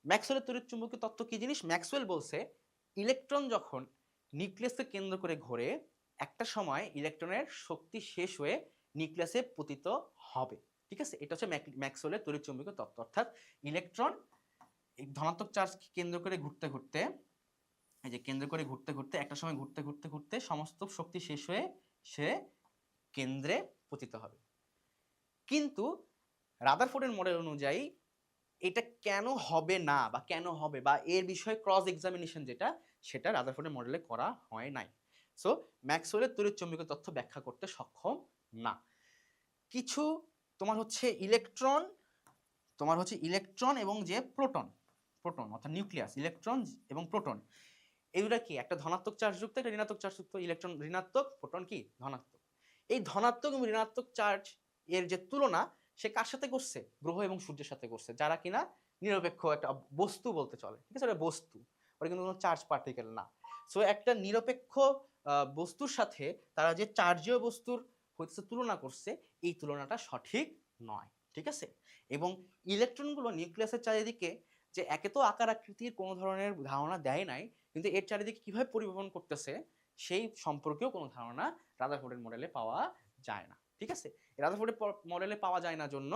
ম্যাক্সওয়েলের তড়িৎচুম্বকীয় তত্ত্ব কি জিনিস? ম্যাক্সওয়েল বলছে ইলেকট্রন যখন নিউক্লিয়াসকে কেন্দ্র করে ঘোরে, একটা সময় ইলেকট্রনের শক্তি শেষ হয়ে নিউক্লিয়াসে পতিত হবে, ঠিক আছে। এটা হচ্ছে ম্যাক্সওয়েলের তড়িৎচুম্বকীয় তত্ত্ব। অর্থাৎ ইলেকট্রন এই ধনাত্মক চার্জ কেন্দ্র করে ঘুরতে ঘুরতে, এই যে কেন্দ্র করে ঘুরতে ঘুরতে একটা সময় ঘুরতে ঘুরতে ঘুরতে সমস্ত শক্তি শেষ হয়ে সে কেন্দ্রে পতিত হবে। কিন্তু রাদারফোর্ডের মডেল অনুযায়ী এটা কেন হবে না বা কেন হবে বা এর বিষয়ে ক্রস এক্সামিনেশন যেটা, সেটা রাদারফোর্ডের মডেলে করা হয় নাই। সো ম্যাক্সওয়েলের তড়িৎচুম্বকীয় তথ্য ব্যাখ্যা করতে সক্ষম না। কিছু তোমার হচ্ছে ইলেকট্রন এবং যে প্রোটন অর্থাৎ নিউক্লিয়াস, ইলেকট্রন এবং প্রোটন, এগুলা কি একটা ধনাত্মক চার্জযুক্ত একটা ঋণাত্মক চার্জযুক্ত, ইলেকট্রন ঋণাত্মক, প্রোটন কি ধনাত্মক। এই ধনাত্মক এবং ঋণাত্মক চার্জ এর যে তুলনা সে কার সাথে করছে, গ্রহ এবং সূর্যের সাথে করছে, যারা কিনা নিরপেক্ষ একটা বস্তু বলতে চলে, ঠিক আছে, ওটা বস্তু, ওটা কিন্তু কোনো চার্জ পার্টিকেল না। সো একটা নিরপেক্ষ বস্তুর সাথে তারা যে চার্জীয় বস্তুর হচ্ছে তুলনা করছে, এই তুলনাটা সঠিক নয়, ঠিক আছে। এবং ইলেকট্রনগুলো নিউক্লিয়াসের চারিদিকে যে একে তো আকার আকৃতির কোনো ধরনের ধারণা দেয় নাই, কিন্তু এর চারিদিকে কিভাবে পরিবহন করতেছে সেই সম্পর্কেও কোনো ধারণা রাদারফোর্ডের মডেলে পাওয়া যায় না, ঠিক আছে। রাদারফোর্ডের মডেলে পাওয়া যায় না জন্য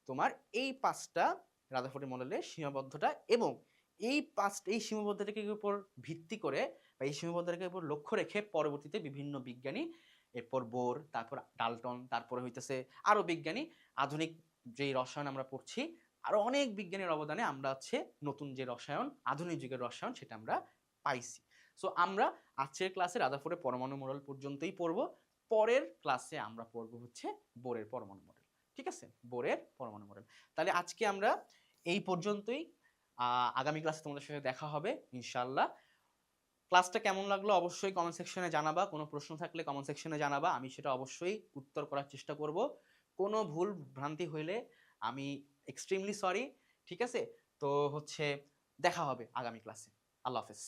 তোমার এই পাঁচটা রাদারফোর্ডের মডেলের সীমাবদ্ধতা, এবং এই সীমাবদ্ধতাকে উপর ভিত্তি করে বা এই সীমাবদ্ধতাকে উপর লক্ষ্য রেখে পরবর্তীতে বিভিন্ন বিজ্ঞানী, এরপর বোর, তারপর ডাল্টন, তারপরে হইতেছে আরো বিজ্ঞানী, আধুনিক যে রসায়ন আমরা পড়ছি, আরো অনেক বিজ্ঞানীর অবদানে আমরা হচ্ছে নতুন যে রসায়ন, আধুনিক যুগের রসায়ন, সেটা আমরা পাইছি। সো আমরা আজকের ক্লাসে রাদারফোর্ডের পরমাণু মডেল পর্যন্তই পড়ব। পরের ক্লাসে আমরা পড়ব হচ্ছে বোরের পরমাণু মডেল, ঠিক আছে, বোরের পরমাণু মডেল। তাহলে আজকে আমরা এই পর্যন্তই। আগামী ক্লাসে তোমাদের সাথে দেখা হবে ইনশাআল্লাহ। ক্লাসটা কেমন লাগলো অবশ্যই কমেন্ট সেকশনে জানাবা, কোনো প্রশ্ন থাকলে কমেন্ট সেকশনে জানাবা, আমি সেটা অবশ্যই উত্তর করার চেষ্টা করব। কোনো ভুল ভ্রান্তি হইলে আমি এক্সট্রিমলি সরি, ঠিক আছে। তো হচ্ছে দেখা হবে আগামী ক্লাসে। আল্লাহ হাফেজ।